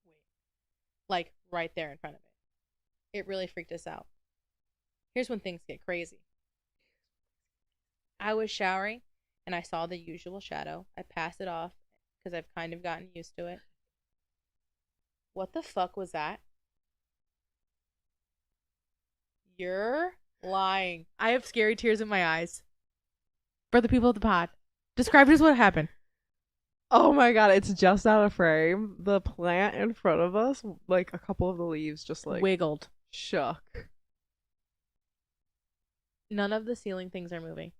Speaker 3: Wait. Like right there in front of it. It really freaked us out. Here's when things get crazy. I was showering and I saw the usual shadow. I passed it off because I've kind of gotten used to it. What the fuck was that? You're lying. I have scary tears in my eyes. For the people of the pod, describe to us what happened.
Speaker 2: Oh my god, it's just out of frame. The plant in front of us, like a couple of the leaves just like
Speaker 3: wiggled.
Speaker 2: Shook.
Speaker 3: None of the ceiling things are moving.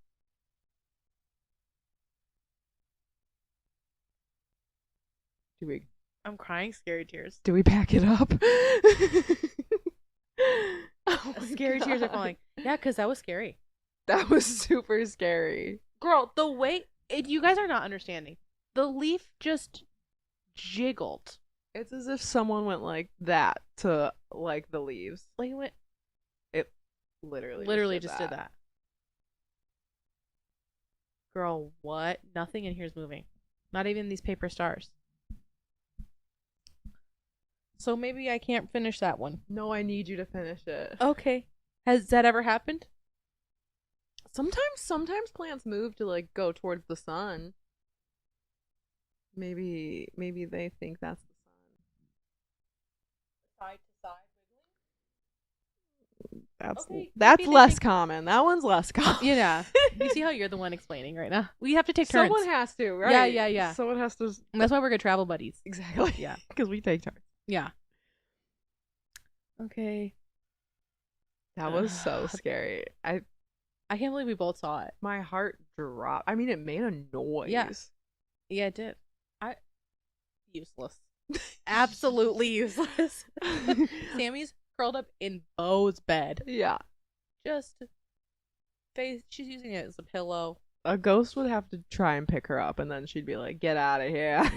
Speaker 3: I'm crying scary tears.
Speaker 2: Do we pack it up?
Speaker 3: Scary tears are falling. Yeah, because that was scary.
Speaker 2: That was super scary.
Speaker 3: Girl, the way... you guys are not understanding. The leaf just jiggled.
Speaker 2: It's as if someone went like that to like the leaves.
Speaker 3: Like it went...
Speaker 2: It literally
Speaker 3: just did that. Girl, what? Nothing in here is moving. Not even these paper stars. So maybe I can't finish that one.
Speaker 2: No, I need you to finish it.
Speaker 3: Okay. Has that ever happened?
Speaker 2: Sometimes plants move to like go towards the sun. Maybe they think that's the sun.
Speaker 3: Side to side wiggling?
Speaker 2: That's less common. That one's less common.
Speaker 3: Yeah. You see how you're the one explaining right now? We have to take turns.
Speaker 2: Someone has to, right?
Speaker 3: Yeah.
Speaker 2: Someone has to.
Speaker 3: And that's why we're good travel buddies.
Speaker 2: Exactly.
Speaker 3: Yeah.
Speaker 2: Because we take turns.
Speaker 3: Yeah. Okay.
Speaker 2: That was so scary. I
Speaker 3: can't believe we both saw it.
Speaker 2: My heart dropped. I mean, it made a noise.
Speaker 3: Yeah, it did. Useless. Absolutely useless. Sammy's curled up in Bo's bed.
Speaker 2: Yeah.
Speaker 3: Just she's using it as a pillow.
Speaker 2: A ghost would have to try and pick her up, and then she'd be like, "Get out of here."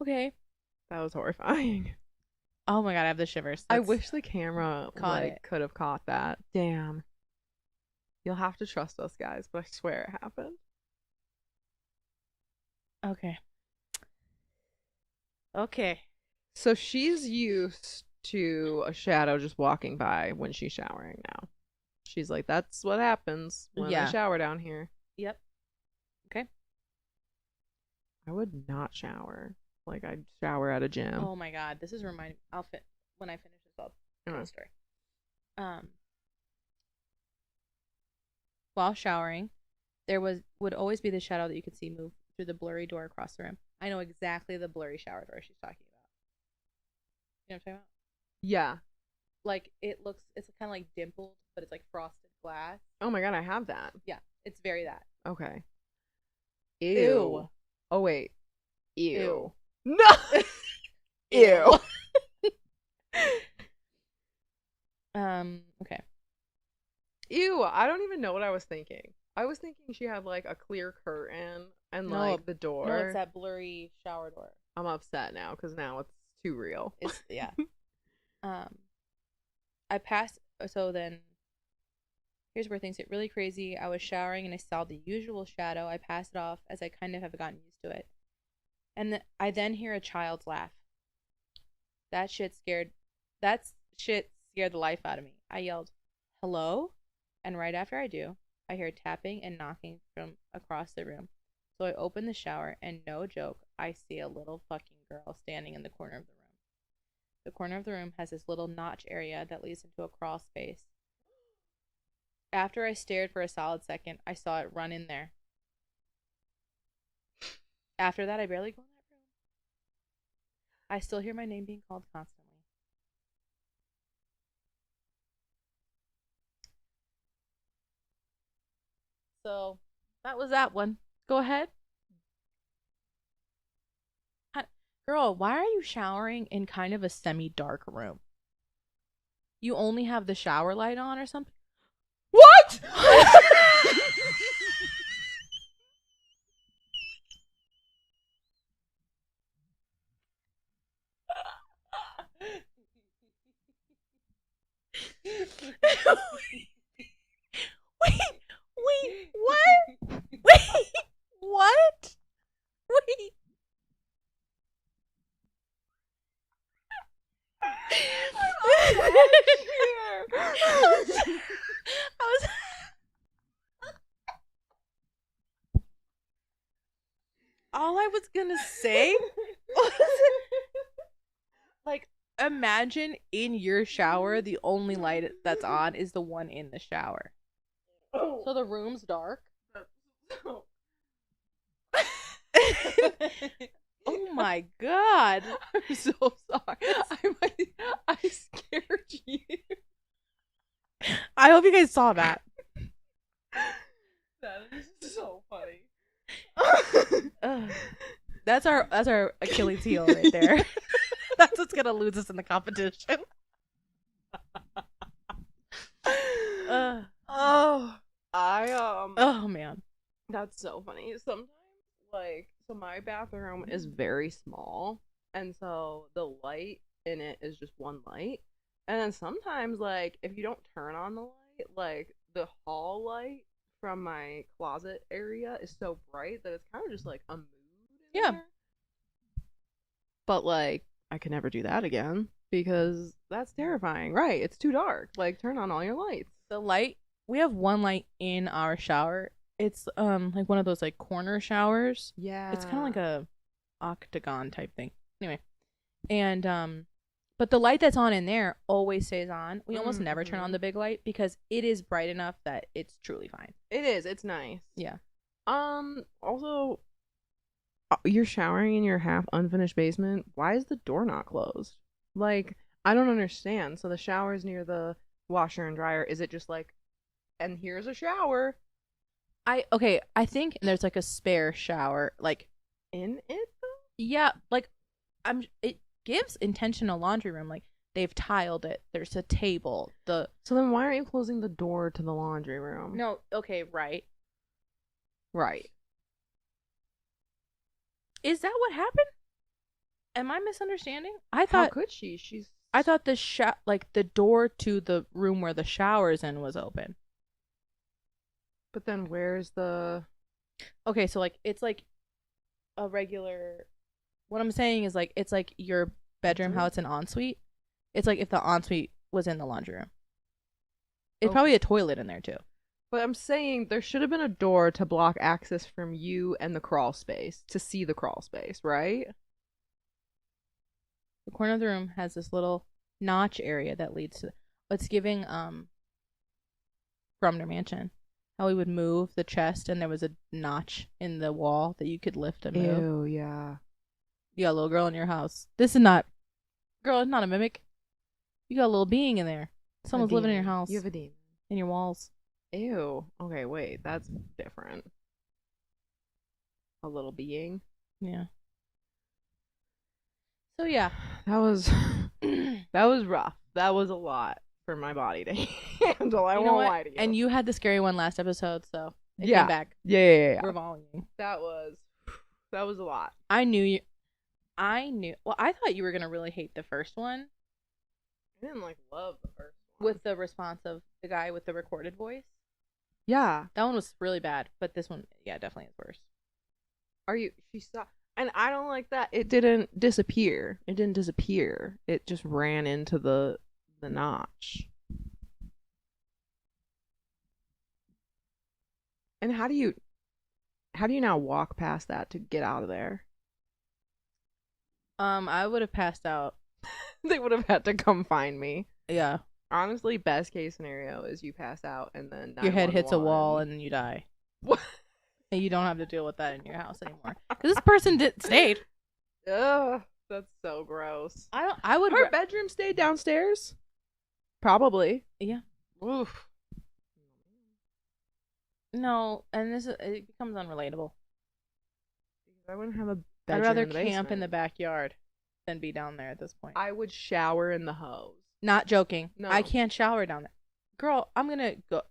Speaker 3: Okay.
Speaker 2: That was horrifying.
Speaker 3: Oh my god, I have the shivers.
Speaker 2: I wish the camera could have caught that. Damn. You'll have to trust us, guys, but I swear it happened.
Speaker 3: Okay. Okay.
Speaker 2: So she's used to a shadow just walking by when she's showering now. She's like, that's what happens when I
Speaker 3: Yeah.
Speaker 2: shower down here.
Speaker 3: Yep. Okay.
Speaker 2: I would not shower. Like, I'd shower at a gym.
Speaker 3: Oh my god, this is reminding. When I finish this. I'll tell the story. Um, while showering, there would always be the shadow that you could see move through the blurry door across the room. I know exactly the blurry shower door she's talking about. You know what I'm talking about?
Speaker 2: Yeah.
Speaker 3: Like it's kind of like dimpled, but it's like frosted glass.
Speaker 2: Oh my god, I have that.
Speaker 3: Yeah, it's very that.
Speaker 2: Okay.
Speaker 3: Ew.
Speaker 2: Oh, wait. Ew.
Speaker 3: Ew.
Speaker 2: No! Ew.
Speaker 3: Okay.
Speaker 2: Ew, I don't even know what I was thinking. I was thinking she had like a clear curtain and like the door.
Speaker 3: No, it's that blurry shower door.
Speaker 2: I'm upset now because now it's too real.
Speaker 3: It's yeah. I passed. So then, here's where things get really crazy. I was showering and I saw the usual shadow. I passed it off as I kind of have gotten used to it, and I then hear a child's laugh. That shit scared the life out of me. I yelled, "Hello!" And right after I do, I hear tapping and knocking from across the room. So I open the shower, and no joke, I see a little fucking girl standing in the corner of the room. The corner of the room has this little notch area that leads into a crawl space. After I stared for a solid second, I saw it run in there. After that, I barely go in that room. I still hear my name being called constantly. So, that was that one. Go ahead. Girl, why are you showering in kind of a semi-dark room? You only have the shower light on or something?
Speaker 2: What?
Speaker 3: Wait, what? Wait, what? Wait. I was all I was gonna say was like, imagine in your shower the only light that's on is the one in the shower.
Speaker 2: Oh.
Speaker 3: So the room's dark. Oh my god.
Speaker 2: I'm so sorry. I scared you.
Speaker 3: I hope you guys saw that.
Speaker 2: That is so funny.
Speaker 3: That's our Achilles heel right there. That's what's gonna lose us in the competition. Oh man.
Speaker 2: That's so funny. Sometimes, like, so my bathroom is very small, and so the light in it is just one light. And then sometimes, like, if you don't turn on the light, like, the hall light from my closet area is so bright that it's kind of just like a mood in there. But, like, I could never do that again because that's terrifying. Right. It's too dark. Like, turn on all your lights.
Speaker 3: The light, we have one light in our shower. It's like one of those like corner showers.
Speaker 2: Yeah.
Speaker 3: It's kind of like a octagon type thing. Anyway. And but the light that's on in there always stays on. We almost never turn on the big light because it is bright enough that it's truly fine.
Speaker 2: It is. It's nice.
Speaker 3: Yeah.
Speaker 2: Also, you're showering in your half unfinished basement. Why is the door not closed? Like, I don't understand. So the shower's near the washer and dryer. Is it just like, and here's a shower?
Speaker 3: I think there's like a spare shower like
Speaker 2: in it though?
Speaker 3: Yeah, like it gives intentional laundry room. Like they've tiled it. There's a table.
Speaker 2: So then why aren't you closing the door to the laundry room?
Speaker 3: No, okay, right. Is that what happened? Am I misunderstanding?
Speaker 2: How could she?
Speaker 3: I thought the door to the room where the shower's in was open.
Speaker 2: But then where's the...
Speaker 3: Okay, so like it's like a regular What I'm saying is like it's like your bedroom, how it's an ensuite. It's like if the ensuite was in the laundry room. It's probably a toilet in there too.
Speaker 2: But I'm saying there should have been a door to block access from you and the crawl space to see the crawl space, right?
Speaker 3: The corner of the room has this little notch area that leads to. It's giving from their mansion. How we would move the chest and there was a notch in the wall that you could lift and move.
Speaker 2: Ew, yeah.
Speaker 3: You got a little girl in your house. This is not, girl, it's not a mimic. You got a little being in there. Someone's living in your house.
Speaker 2: You have a demon.
Speaker 3: In your walls.
Speaker 2: Ew. Okay, wait, that's different. A little being.
Speaker 3: Yeah. So yeah.
Speaker 2: That was that was rough. That was a lot for my body to handle. I won't lie to you.
Speaker 3: And you had the scary one last episode, so it
Speaker 2: came
Speaker 3: back.
Speaker 2: Yeah.
Speaker 3: Revolving.
Speaker 2: That was a lot.
Speaker 3: I knew. Well, I thought you were gonna really hate the first one.
Speaker 2: I didn't love the first one.
Speaker 3: With the response of the guy with the recorded voice.
Speaker 2: Yeah.
Speaker 3: That one was really bad, but this one, yeah, definitely is worse.
Speaker 2: She saw, and I don't like that. It didn't disappear. It just ran into the notch. And how do you now walk past that to get out of there?
Speaker 3: I would have passed out.
Speaker 2: They would have had to come find me.
Speaker 3: Yeah.
Speaker 2: Honestly, best case scenario is you pass out and then
Speaker 3: your head hits a wall and you die.
Speaker 2: What?
Speaker 3: And you don't have to deal with that in your house anymore. Because this person stayed.
Speaker 2: Ugh, that's so gross.
Speaker 3: I would.
Speaker 2: Her bedroom stayed downstairs. Probably.
Speaker 3: Yeah.
Speaker 2: Oof.
Speaker 3: No, and it becomes unrelatable.
Speaker 2: I wouldn't have a bedroom.
Speaker 3: I'd rather camp in the backyard than be down there at this point.
Speaker 2: I would shower in the hose.
Speaker 3: Not joking.
Speaker 2: No.
Speaker 3: I can't shower down there. Girl, I'm gonna go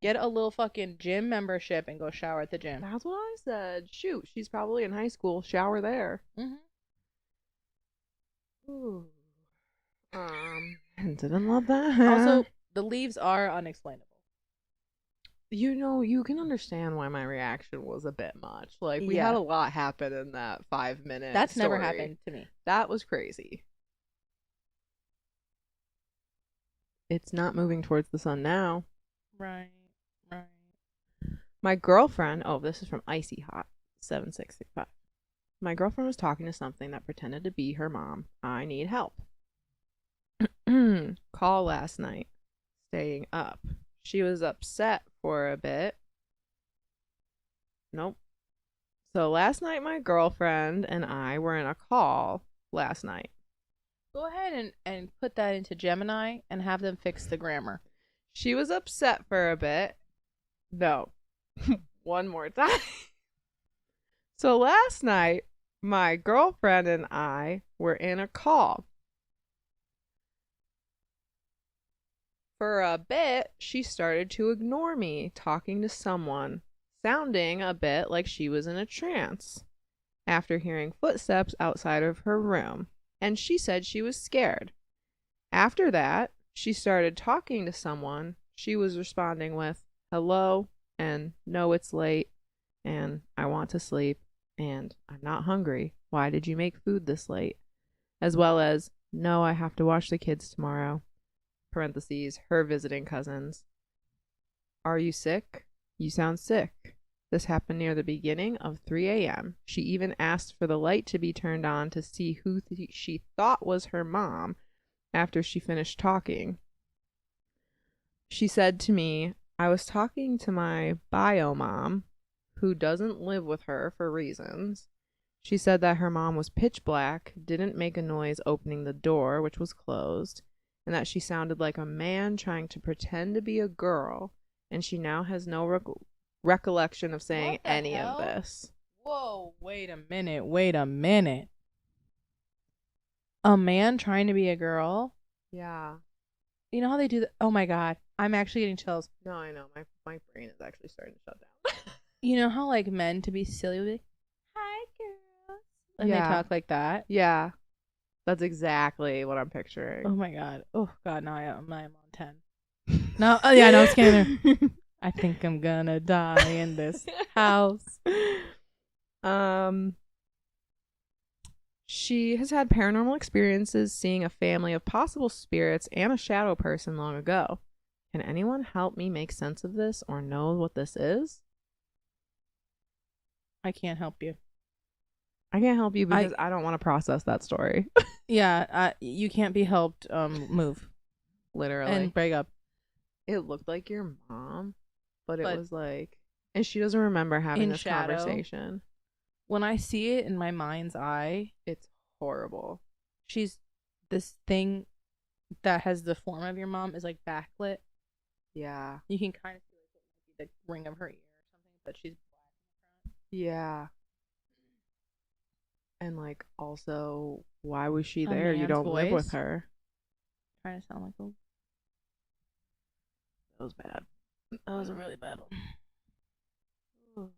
Speaker 3: get a little fucking gym membership and go shower at the gym.
Speaker 2: That's what I said. Shoot, she's probably in high school. Shower there.
Speaker 3: Mm-hmm.
Speaker 2: Ooh. Didn't love that.
Speaker 3: Also, the leaves are unexplainable.
Speaker 2: You can understand why my reaction was a bit much. We had a lot happen in that 5 minutes.
Speaker 3: That's never happened to me.
Speaker 2: That was crazy. It's not moving towards the sun now.
Speaker 3: Right.
Speaker 2: My girlfriend, this is from Icy Hot 7665. My girlfriend was talking to something that pretended to be her mom. I need help. Call last night. Staying up. She was upset for a bit. Nope. So last night my girlfriend and I were in a call last night.
Speaker 3: Go ahead and put that into Gemini and have them fix the grammar.
Speaker 2: She was upset for a bit. No. One more time. So last night, my girlfriend and I were in a call. For a bit, she started to ignore me, talking to someone, sounding a bit like she was in a trance, after hearing footsteps outside of her room. And she said she was scared. After that, she started talking to someone. She was responding with, hello, and no, it's late, and I want to sleep, and I'm not hungry. Why did you make food this late? As well as, no, I have to watch the kids tomorrow. Parentheses, her visiting cousins. Are you sick? You sound sick. This happened near the beginning of 3 a.m. She even asked for the light to be turned on to see who she thought was her mom after she finished talking. She said to me, I was talking to my bio mom, who doesn't live with her for reasons. She said that her mom was pitch black, didn't make a noise opening the door, which was closed, and that she sounded like a man trying to pretend to be a girl, and she now has no recollection of saying any of this.
Speaker 3: Whoa, wait a minute. A man trying to be a girl?
Speaker 2: Yeah.
Speaker 3: You know how they do that? Oh my god, I'm actually getting chills.
Speaker 2: No, I know. My brain is actually starting to shut down.
Speaker 3: You know how men to be silly would be, hi girls, and they talk like that?
Speaker 2: Yeah. That's exactly what I'm picturing.
Speaker 3: Oh my god. Oh god, now I'm on 10. No, yeah, no, I'm scanning. I think I'm gonna die in this house.
Speaker 2: She has had paranormal experiences seeing a family of possible spirits and a shadow person long ago. Can anyone help me make sense of this or know what this is?
Speaker 3: I can't help you.
Speaker 2: I can't help you because I don't want to process that story.
Speaker 3: Yeah, you can't be helped. Move
Speaker 2: Literally.
Speaker 3: and break up.
Speaker 2: It looked like your mom, but it was like, and she doesn't remember having this conversation.
Speaker 3: When I see it in my mind's eye,
Speaker 2: it's horrible.
Speaker 3: She's this thing that has the form of your mom is like backlit.
Speaker 2: Yeah.
Speaker 3: You can kind of see like the ring of her ear or something, but she's black in the front.
Speaker 2: Yeah. And like, also, why was she there? You don't live with her.
Speaker 3: Trying to sound like a...
Speaker 2: That was bad.
Speaker 3: That was a really bad one.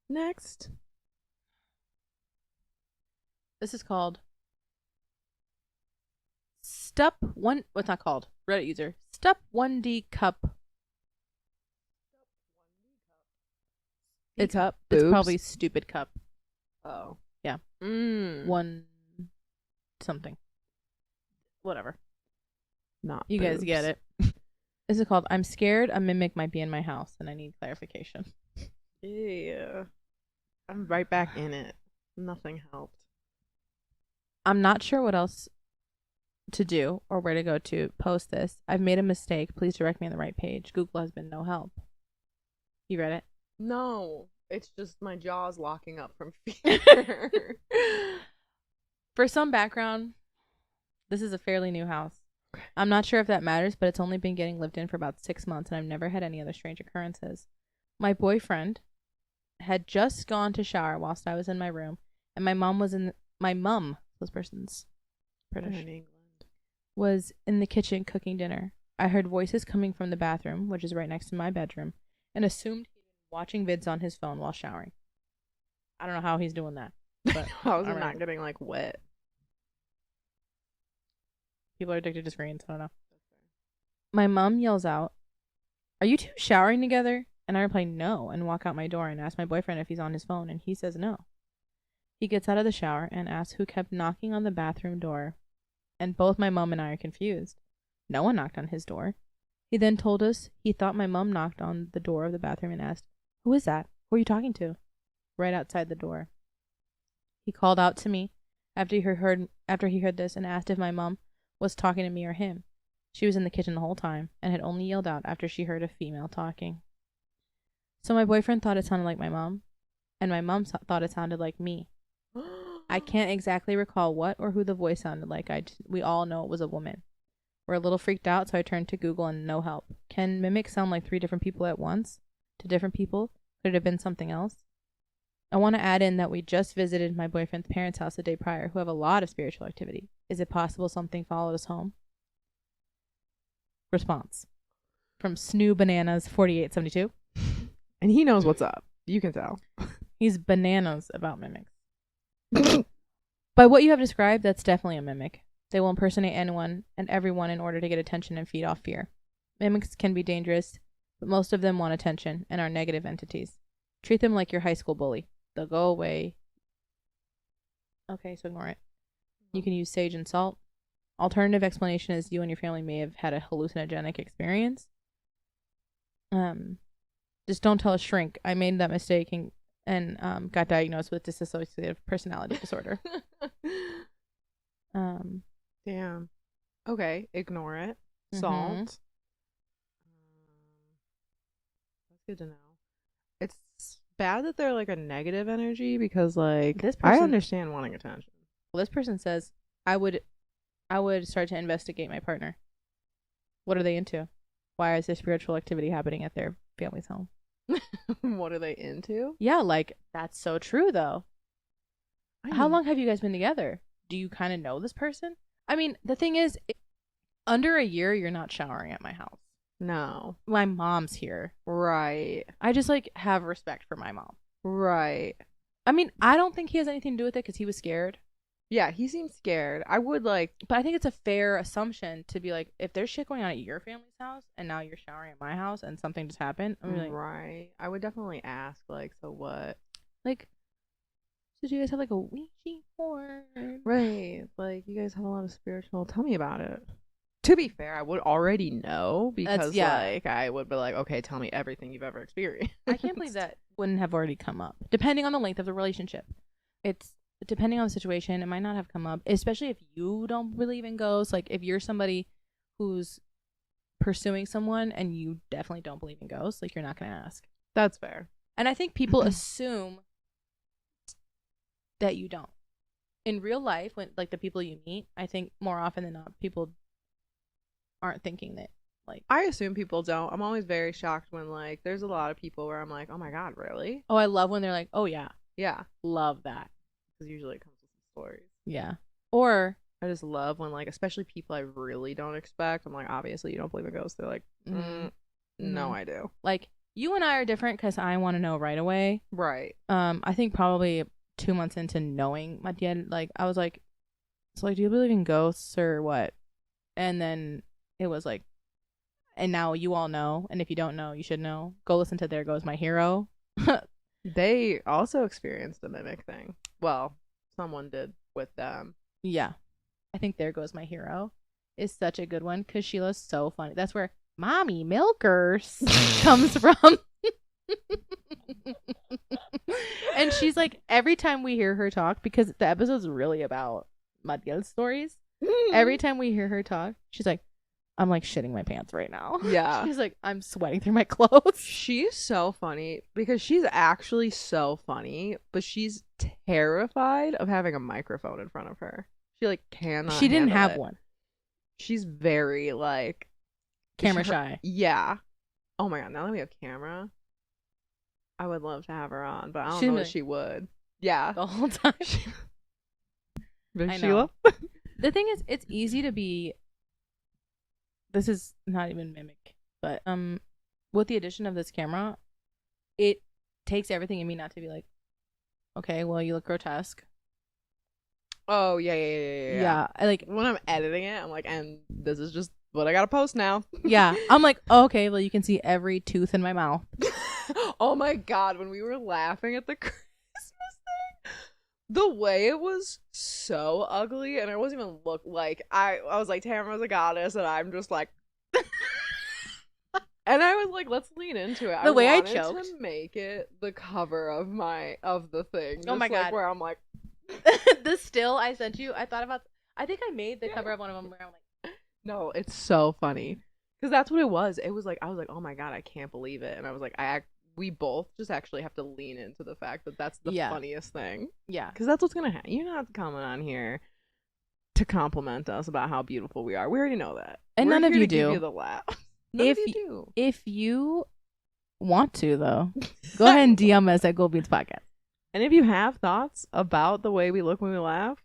Speaker 2: Next.
Speaker 3: This is called Step 1. What's not called? Reddit user. Step 1D Cup. It's
Speaker 2: cup.
Speaker 3: It's probably stupid cup.
Speaker 2: Oh.
Speaker 3: Yeah. One something. Whatever.
Speaker 2: Not
Speaker 3: you
Speaker 2: boobs.
Speaker 3: guys get it. This is called I'm scared a mimic might be in my house and I need clarification.
Speaker 2: Yeah. I'm right back in it. Nothing helped.
Speaker 3: I'm not sure what else to do or where to go to post this. I've made a mistake. Please direct me on the right page. Google has been no help. You read it?
Speaker 2: No. It's just my jaw's locking up from fear.
Speaker 3: For some background, this is a fairly new house. I'm not sure if that matters, but it's only been getting lived in for about 6 months and I've never had any other strange occurrences. My boyfriend had just gone to shower whilst I was in my room, and my mom, this person's British,
Speaker 2: in England,
Speaker 3: was in the kitchen cooking dinner. I heard voices coming from the bathroom, which is right next to my bedroom, and assumed he'd been watching vids on his phone while showering. I don't know how he's doing that. But
Speaker 2: how is it not getting like wet?
Speaker 3: People are addicted to screens. I don't know. My mom yells out, "Are you two showering together?" And I reply, "No," and walk out my door and ask my boyfriend if he's on his phone, and he says no. He gets out of the shower and asks who kept knocking on the bathroom door, and both my mom and I are confused. No one knocked on his door. He then told us he thought my mom knocked on the door of the bathroom and asked, "Who is that? Who are you talking to?" Right outside the door. He called out to me after he heard this and asked if my mom was talking to me or him. She was in the kitchen the whole time and had only yelled out after she heard a female talking. So my boyfriend thought it sounded like my mom, and my mom thought it sounded like me. I can't exactly recall what or who the voice sounded like. We all know it was a woman. We're a little freaked out, so I turned to Google and no help. Can mimics sound like 3 different people at once? To different people? Could it have been something else? I want to add in that we just visited my boyfriend's parents' house the day prior, who have a lot of spiritual activity. Is it possible something followed us home? Response from Snoo Bananas 4872.
Speaker 2: And he knows what's up. You can tell.
Speaker 3: He's bananas about mimics. By what you have described, that's definitely a mimic. They will impersonate anyone and everyone in order to get attention and feed off fear. Mimics can be dangerous, but most of them want attention and are negative entities. Treat them like your high school bully. They'll go away. Okay, so ignore it. You can use sage and salt. Alternative explanation is you and your family may have had a hallucinogenic experience. Just don't tell a shrink. I made that mistake and got diagnosed with dissociative personality disorder.
Speaker 2: Damn. Okay, ignore it. Salt. That's good to know. It's bad that they're like a negative energy because like I understand wanting attention.
Speaker 3: Well, this person says I would start to investigate my partner. What are they into? Why is there spiritual activity happening at their family's home?
Speaker 2: What are they into?
Speaker 3: Yeah, like that's so true though. How long have you guys been together? Do you kind of know this person? I mean, the thing is, under a year, you're not showering at my house.
Speaker 2: No.
Speaker 3: My mom's here.
Speaker 2: Right.
Speaker 3: I just like have respect for my mom.
Speaker 2: Right.
Speaker 3: I mean, I don't think he has anything to do with it because he was scared.
Speaker 2: Yeah, he seems scared. I would like...
Speaker 3: But I think it's a fair assumption to be like, if there's shit going on at your family's house and now you're showering at my house and something just happened, I'm like...
Speaker 2: Right. I would definitely ask, like, so what?
Speaker 3: Like, did you guys have like a Ouija board?
Speaker 2: Right. Like, you guys have a lot of spiritual. Tell me about it. To be fair, I would already know because, like, I would be like, okay, tell me everything you've ever experienced.
Speaker 3: I can't believe that wouldn't have already come up. Depending on the length of the relationship. It's depending on the situation, it might not have come up. Especially if you don't believe in ghosts. Like, if you're somebody who's pursuing someone and you definitely don't believe in ghosts, like, you're not going to ask.
Speaker 2: That's fair.
Speaker 3: And I think people assume that you don't. In real life, when like the people you meet, I think more often than not, people aren't thinking that. Like,
Speaker 2: I assume people don't. I'm always very shocked when, like, there's a lot of people where I'm like, oh my God, really?
Speaker 3: oh, I love when they're like, oh yeah,
Speaker 2: Yeah.
Speaker 3: love that.
Speaker 2: Because usually it comes with some stories.
Speaker 3: Yeah. Or
Speaker 2: I just love when, like, especially people I really don't expect. I'm like, obviously you don't believe in ghosts. They're like, no, I do.
Speaker 3: Like, you and I are different because I want to know right away.
Speaker 2: Right.
Speaker 3: I think probably 2 months into knowing my dad, like, I was like, so, like, do you believe in ghosts or what? And then it was like, and now you all know. And if you don't know, you should know. Go listen to There Goes My Hero.
Speaker 2: They also experienced a mimic thing. Well, someone did with them.
Speaker 3: Yeah. I think There Goes My Hero is such a good one because Sheila's so funny. That's where Mommy Milkers comes from. And she's like, every time we hear her talk, because the episode's really about Madiel's stories, every time we hear her talk, she's like, I'm like shitting my pants right now.
Speaker 2: Yeah.
Speaker 3: She's like, I'm sweating through my clothes.
Speaker 2: She's so funny because she's actually so funny, but she's terrified of having a microphone in front of her. She like cannot.
Speaker 3: She didn't
Speaker 2: handle
Speaker 3: have
Speaker 2: it.
Speaker 3: one.
Speaker 2: She's very like
Speaker 3: Camera shy.
Speaker 2: Yeah. Oh my God. Now that we have camera, I would love to have her on, but I don't know if she would. Yeah.
Speaker 3: The whole time.
Speaker 2: I
Speaker 3: know. The thing is, it's easy to be. This is not even mimic, but with the addition of this camera, it takes everything in me not to be like, okay, well, you look grotesque.
Speaker 2: Oh yeah.
Speaker 3: Yeah, I like
Speaker 2: when I'm editing it, I'm like, and this is just what I gotta post now.
Speaker 3: Yeah, I'm like, oh, okay, well, you can see every tooth in my mouth.
Speaker 2: Oh my God, when we were laughing at the Christmas thing, the way it was so ugly, and I wasn't even I was like, Tamara's a goddess, and I'm just like, and I was like, let's lean into it.
Speaker 3: The way I
Speaker 2: wanted
Speaker 3: choked
Speaker 2: to make it the cover of the thing.
Speaker 3: Oh my God,
Speaker 2: where I'm like,
Speaker 3: the still I sent you. I think I made the cover of one of them where I'm like,
Speaker 2: no, it's so funny because that's what it was. It was like I was like, oh my God, I can't believe it, and I was like, we both just actually have to lean into the fact that that's the funniest thing. Yeah. Because that's what's going to happen. You're not coming on here to compliment us about how beautiful we are. We already know that.
Speaker 3: And
Speaker 2: We're
Speaker 3: none of
Speaker 2: here
Speaker 3: you
Speaker 2: to
Speaker 3: do.
Speaker 2: Give you the laugh. None of you do.
Speaker 3: If you want to, though, go ahead and DM us at ghouulbeanspodcast.
Speaker 2: And if you have thoughts about the way we look when we laugh,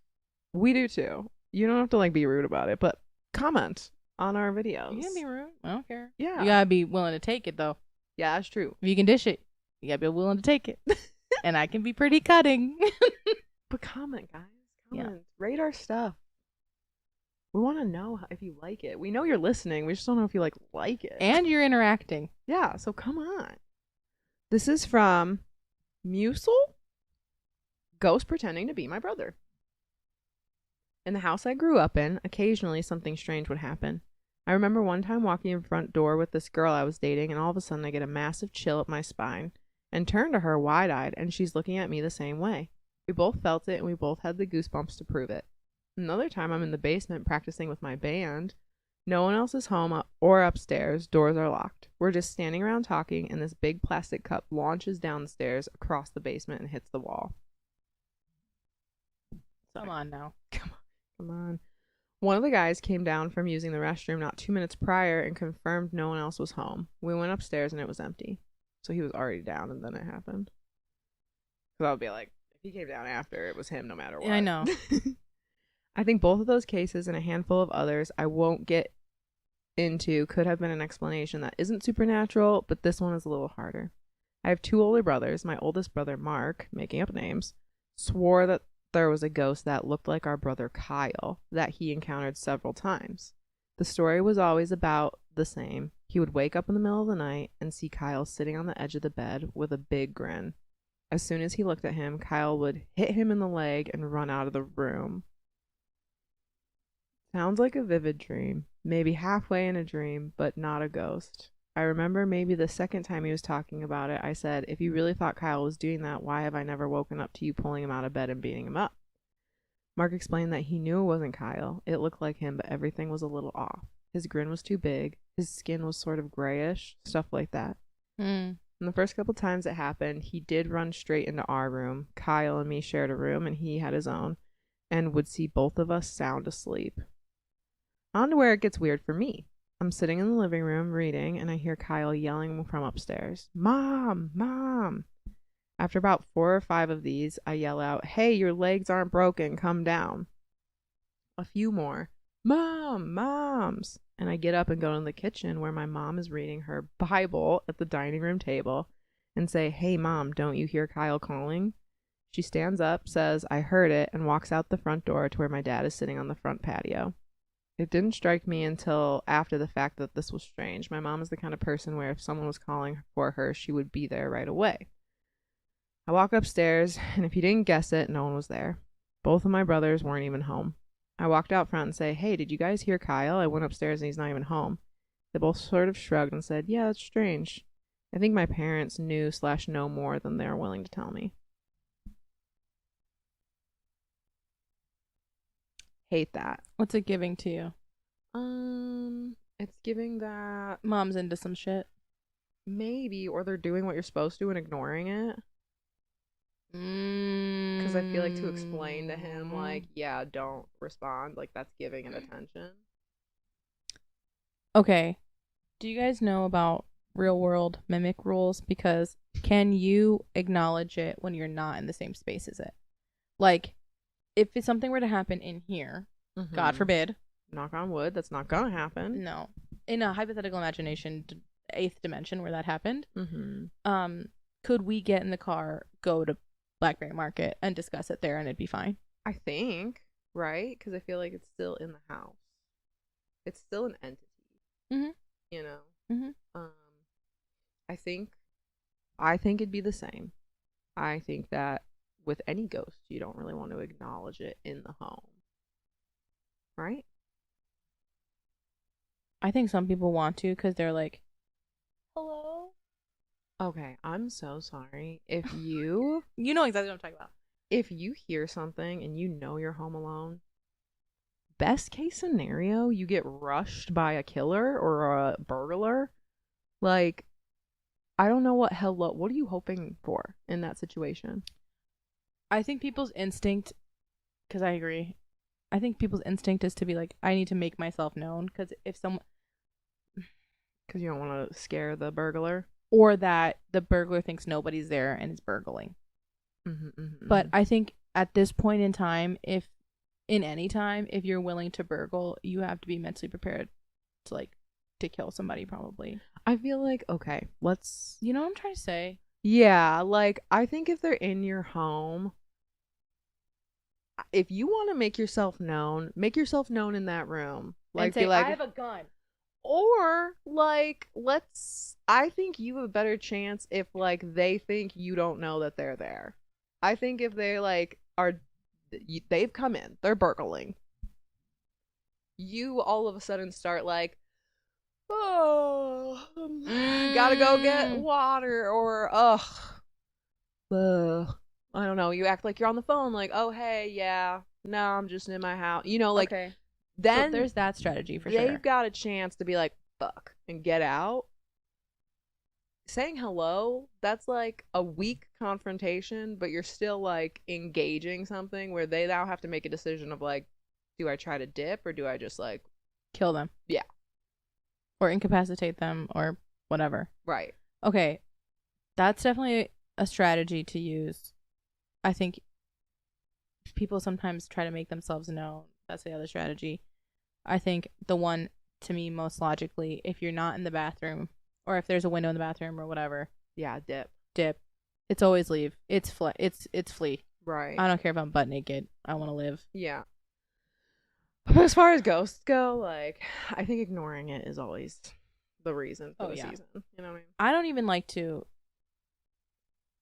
Speaker 2: we do too. You don't have to like be rude about it, but comment on our videos.
Speaker 3: You can be rude. I don't care.
Speaker 2: Yeah.
Speaker 3: You gotta be willing to take it, though.
Speaker 2: Yeah, that's true.
Speaker 3: If you can dish it, you gotta be willing to take it. And I can be pretty cutting.
Speaker 2: But comment, guys. Comment. Yeah. Rate our stuff. We want to know if you like it. We know you're listening. We just don't know if you like it.
Speaker 3: And you're interacting.
Speaker 2: Yeah, so come on. This is from Musil. Ghost pretending to be my brother. In the house I grew up in, occasionally something strange would happen. I remember one time walking in front door with this girl I was dating, and all of a sudden I get a massive chill up my spine and turn to her wide-eyed, and she's looking at me the same way. We both felt it, and we both had the goosebumps to prove it. Another time I'm in the basement practicing with my band. No one else is home or upstairs. Doors are locked. We're just standing around talking, and this big plastic cup launches down the stairs across the basement and hits the wall.
Speaker 3: Sorry. Come on now.
Speaker 2: Come on. One of the guys came down from using the restroom not 2 minutes prior and confirmed no one else was home. We went upstairs and it was empty. So he was already down and then it happened. So I would be like, if he came down after, it was him no matter what.
Speaker 3: Yeah, I know.
Speaker 2: I think both of those cases and a handful of others I won't get into could have been an explanation that isn't supernatural, but this one is a little harder. I have 2 older brothers. My oldest brother, Mark, making up names, swore that there was a ghost that looked like our brother Kyle that he encountered several times. The story was always about the same. He would wake up in the middle of the night and see Kyle sitting on the edge of the bed with a big grin. As soon as he looked at him, Kyle would hit him in the leg and run out of the room. Sounds like a vivid dream, maybe halfway in a dream, but not a ghost. I remember maybe the second time he was talking about it, I said, if you really thought Kyle was doing that, why have I never woken up to you pulling him out of bed and beating him up? Mark explained that he knew it wasn't Kyle. It looked like him, but everything was a little off. His grin was too big. His skin was sort of grayish, stuff like that. And the first couple times it happened, he did run straight into our room. Kyle and me shared a room, and he had his own, and would see both of us sound asleep. On to where it gets weird for me. I'm sitting in the living room reading, and I hear Kyle yelling from upstairs, "Mom! Mom!" After about 4 or 5 of these, I yell out, "Hey, your legs aren't broken, come down." A few more, "Mom! Moms!" And I get up and go in the kitchen where my mom is reading her Bible at the dining room table and say, "Hey, Mom, don't you hear Kyle calling?" She stands up, says, "I heard it," and walks out the front door to where my dad is sitting on the front patio. It didn't strike me until after the fact that this was strange. My mom is the kind of person where if someone was calling for her, she would be there right away. I walk upstairs, and if you didn't guess it, no one was there. Both of my brothers weren't even home. I walked out front and say, "Hey, did you guys hear Kyle? I went upstairs and he's not even home." They both sort of shrugged and said, "Yeah, that's strange." I think my parents knew/know more than they were willing to tell me. Hate that.
Speaker 3: What's it giving to you?
Speaker 2: It's giving that
Speaker 3: Mom's into some shit.
Speaker 2: maybe, or they're doing what you're supposed to and ignoring it. Because I feel like to explain to him, like, yeah, don't respond, like, that's giving it attention.
Speaker 3: Okay. Do you guys know about real world mimic rules? Because can you acknowledge it when you're not in the same space as it? Like, if it's something were to happen in here, God forbid.
Speaker 2: Knock on wood, that's not gonna happen.
Speaker 3: No. In a hypothetical imagination, 8th dimension where that happened, could we get in the car, go to Blackberry Market, and discuss it there, and it'd be fine?
Speaker 2: I think, right? Because I feel like it's still in the house. It's still an entity. You know? I think it'd be the same. I think that with any ghost, you don't really want to acknowledge it in the home. Right?
Speaker 3: I think some people want to because they're like, hello?
Speaker 2: Okay, I'm so sorry. If you...
Speaker 3: You know exactly what I'm talking about.
Speaker 2: If you hear something and you know you're home alone, best case scenario, you get rushed by a killer or a burglar. Like, I don't know what are you hoping for in that situation?
Speaker 3: I think people's instinct, because I agree, I think people's instinct is to be like, I need to make myself known, because if someone...
Speaker 2: Because you don't want to scare the burglar?
Speaker 3: Or that the burglar thinks nobody's there and is burgling. But I think at this point in time, if you're willing to burgle, you have to be mentally prepared to, like, to kill somebody, probably.
Speaker 2: I feel like, okay, let's...
Speaker 3: You know what I'm trying to say?
Speaker 2: Yeah, like, I think if they're in your home, if you want to make yourself known in that room. Like,
Speaker 3: and say,
Speaker 2: be like,
Speaker 3: I have a gun.
Speaker 2: Or, like, I think you have a better chance if, like, they think you don't know that they're there. I think if they, like, they've come in, they're burgling. You all of a sudden start, like, oh, gotta go get water, or, I don't know, you act like you're on the phone, like, oh, hey, yeah, no, I'm just in my house. You know, like,
Speaker 3: okay.
Speaker 2: Then
Speaker 3: so there's that strategy for sure.
Speaker 2: They've got a chance to be like, fuck, and get out. Saying hello, that's like a weak confrontation, but you're still like engaging something where they now have to make a decision of like, do I try to dip or do I just like
Speaker 3: kill them?
Speaker 2: Yeah.
Speaker 3: Or incapacitate them or whatever.
Speaker 2: Right.
Speaker 3: Okay. That's definitely a strategy to use. I think people sometimes try to make themselves known. That's the other strategy. I think the one, to me, most logically, if you're not in the bathroom, or if there's a window in the bathroom or whatever.
Speaker 2: Yeah, dip.
Speaker 3: It's always leave. It's flee.
Speaker 2: Right.
Speaker 3: I don't care if I'm butt naked. I want to live.
Speaker 2: Yeah. But as far as ghosts go, like, I think ignoring it is always the reason for the season. You know what I mean?
Speaker 3: I don't even like to...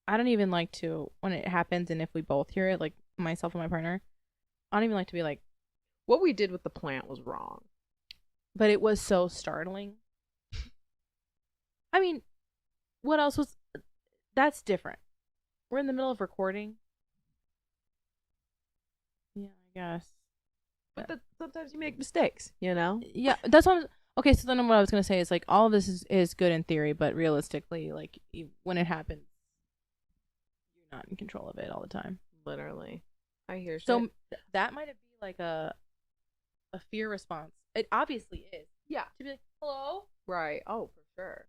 Speaker 3: I don't even like to, when it happens and if we both hear it, like myself and my partner, I don't even like to be like,
Speaker 2: What we did with the plant was wrong.
Speaker 3: but it was so startling. I mean, what else was, that's different. We're in the middle of recording. Yeah, I guess.
Speaker 2: But sometimes you make mistakes, you know?
Speaker 3: Yeah, that's what okay, so then what I was going to say is, like, all of this is good in theory, but realistically, like, when it happens, you're not in control of it all the time.
Speaker 2: Literally. I hear shit.
Speaker 3: So that might be like a fear response. It obviously is.
Speaker 2: Yeah.
Speaker 3: To be like, hello?
Speaker 2: Right. Oh, for sure.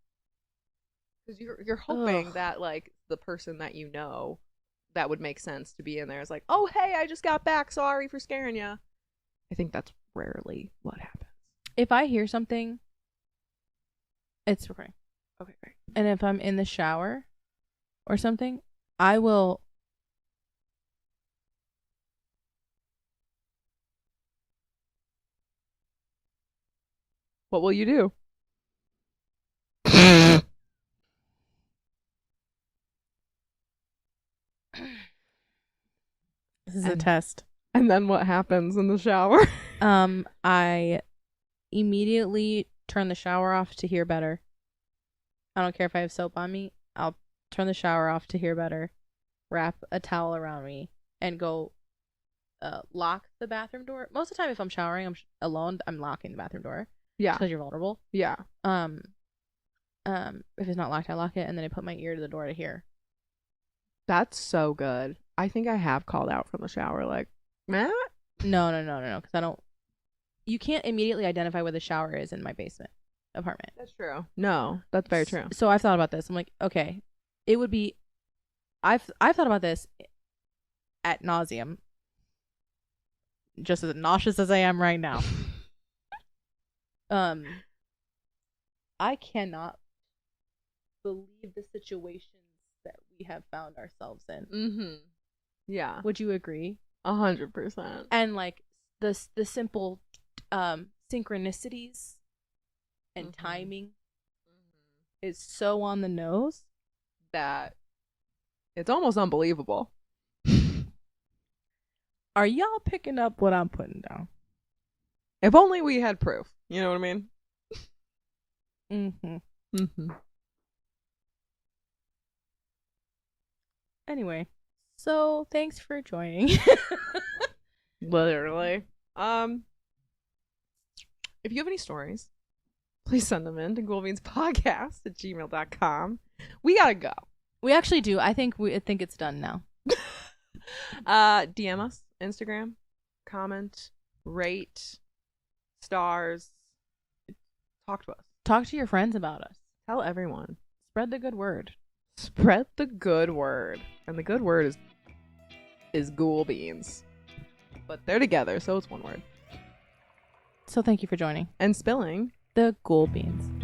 Speaker 2: Because you're hoping
Speaker 3: Ugh.
Speaker 2: that, like, the person that you know that would make sense to be in there is like, oh, hey, I just got back. Sorry for scaring you. I think that's rarely what happens.
Speaker 3: If I hear something, it's recording.
Speaker 2: Okay, great.
Speaker 3: And if I'm in the shower or something, I will.
Speaker 2: What will you do?
Speaker 3: This is a test.
Speaker 2: And then what happens in the shower?
Speaker 3: I immediately turn the shower off to hear better. I don't care if I have soap on me. I'll turn the shower off to hear better. Wrap a towel around me and go lock the bathroom door. Most of the time, if I'm showering, I'm alone. I'm locking the bathroom door.
Speaker 2: Yeah.
Speaker 3: Because you're vulnerable.
Speaker 2: Yeah.
Speaker 3: If it's not locked, I lock it, and then I put my ear to the door to hear.
Speaker 2: That's so good. I think I have called out from the shower, like, Matt?
Speaker 3: No, because I don't. You can't immediately identify where the shower is in my basement apartment.
Speaker 2: That's true. No, that's very true.
Speaker 3: So I've thought about this. I'm like, okay, it would be. I've thought about this ad nauseum. Just as nauseous as I am right now. I cannot believe the situations that we have found ourselves in.
Speaker 2: Mm-hmm. Yeah.
Speaker 3: Would you agree?
Speaker 2: 100%.
Speaker 3: And like the simple synchronicities and timing is so on the nose
Speaker 2: that it's almost unbelievable.
Speaker 3: Are y'all picking up what I'm putting down?
Speaker 2: If only we had proof. You know what I mean?
Speaker 3: Mm-hmm.
Speaker 2: Mm-hmm.
Speaker 3: Anyway, so thanks for joining.
Speaker 2: Literally. If you have any stories, please send them in to ghouulbeanspodcast@gmail.com. We gotta go.
Speaker 3: We actually do. I think it's done now.
Speaker 2: DM us, Instagram, comment, rate, stars. Talk to us.
Speaker 3: Talk to your friends about us.
Speaker 2: Tell everyone.
Speaker 3: Spread the good word.
Speaker 2: Spread the good word. And the good word is ghoul beans. But they're together, so it's one word.
Speaker 3: So thank you for joining.
Speaker 2: And spilling
Speaker 3: the ghoul beans.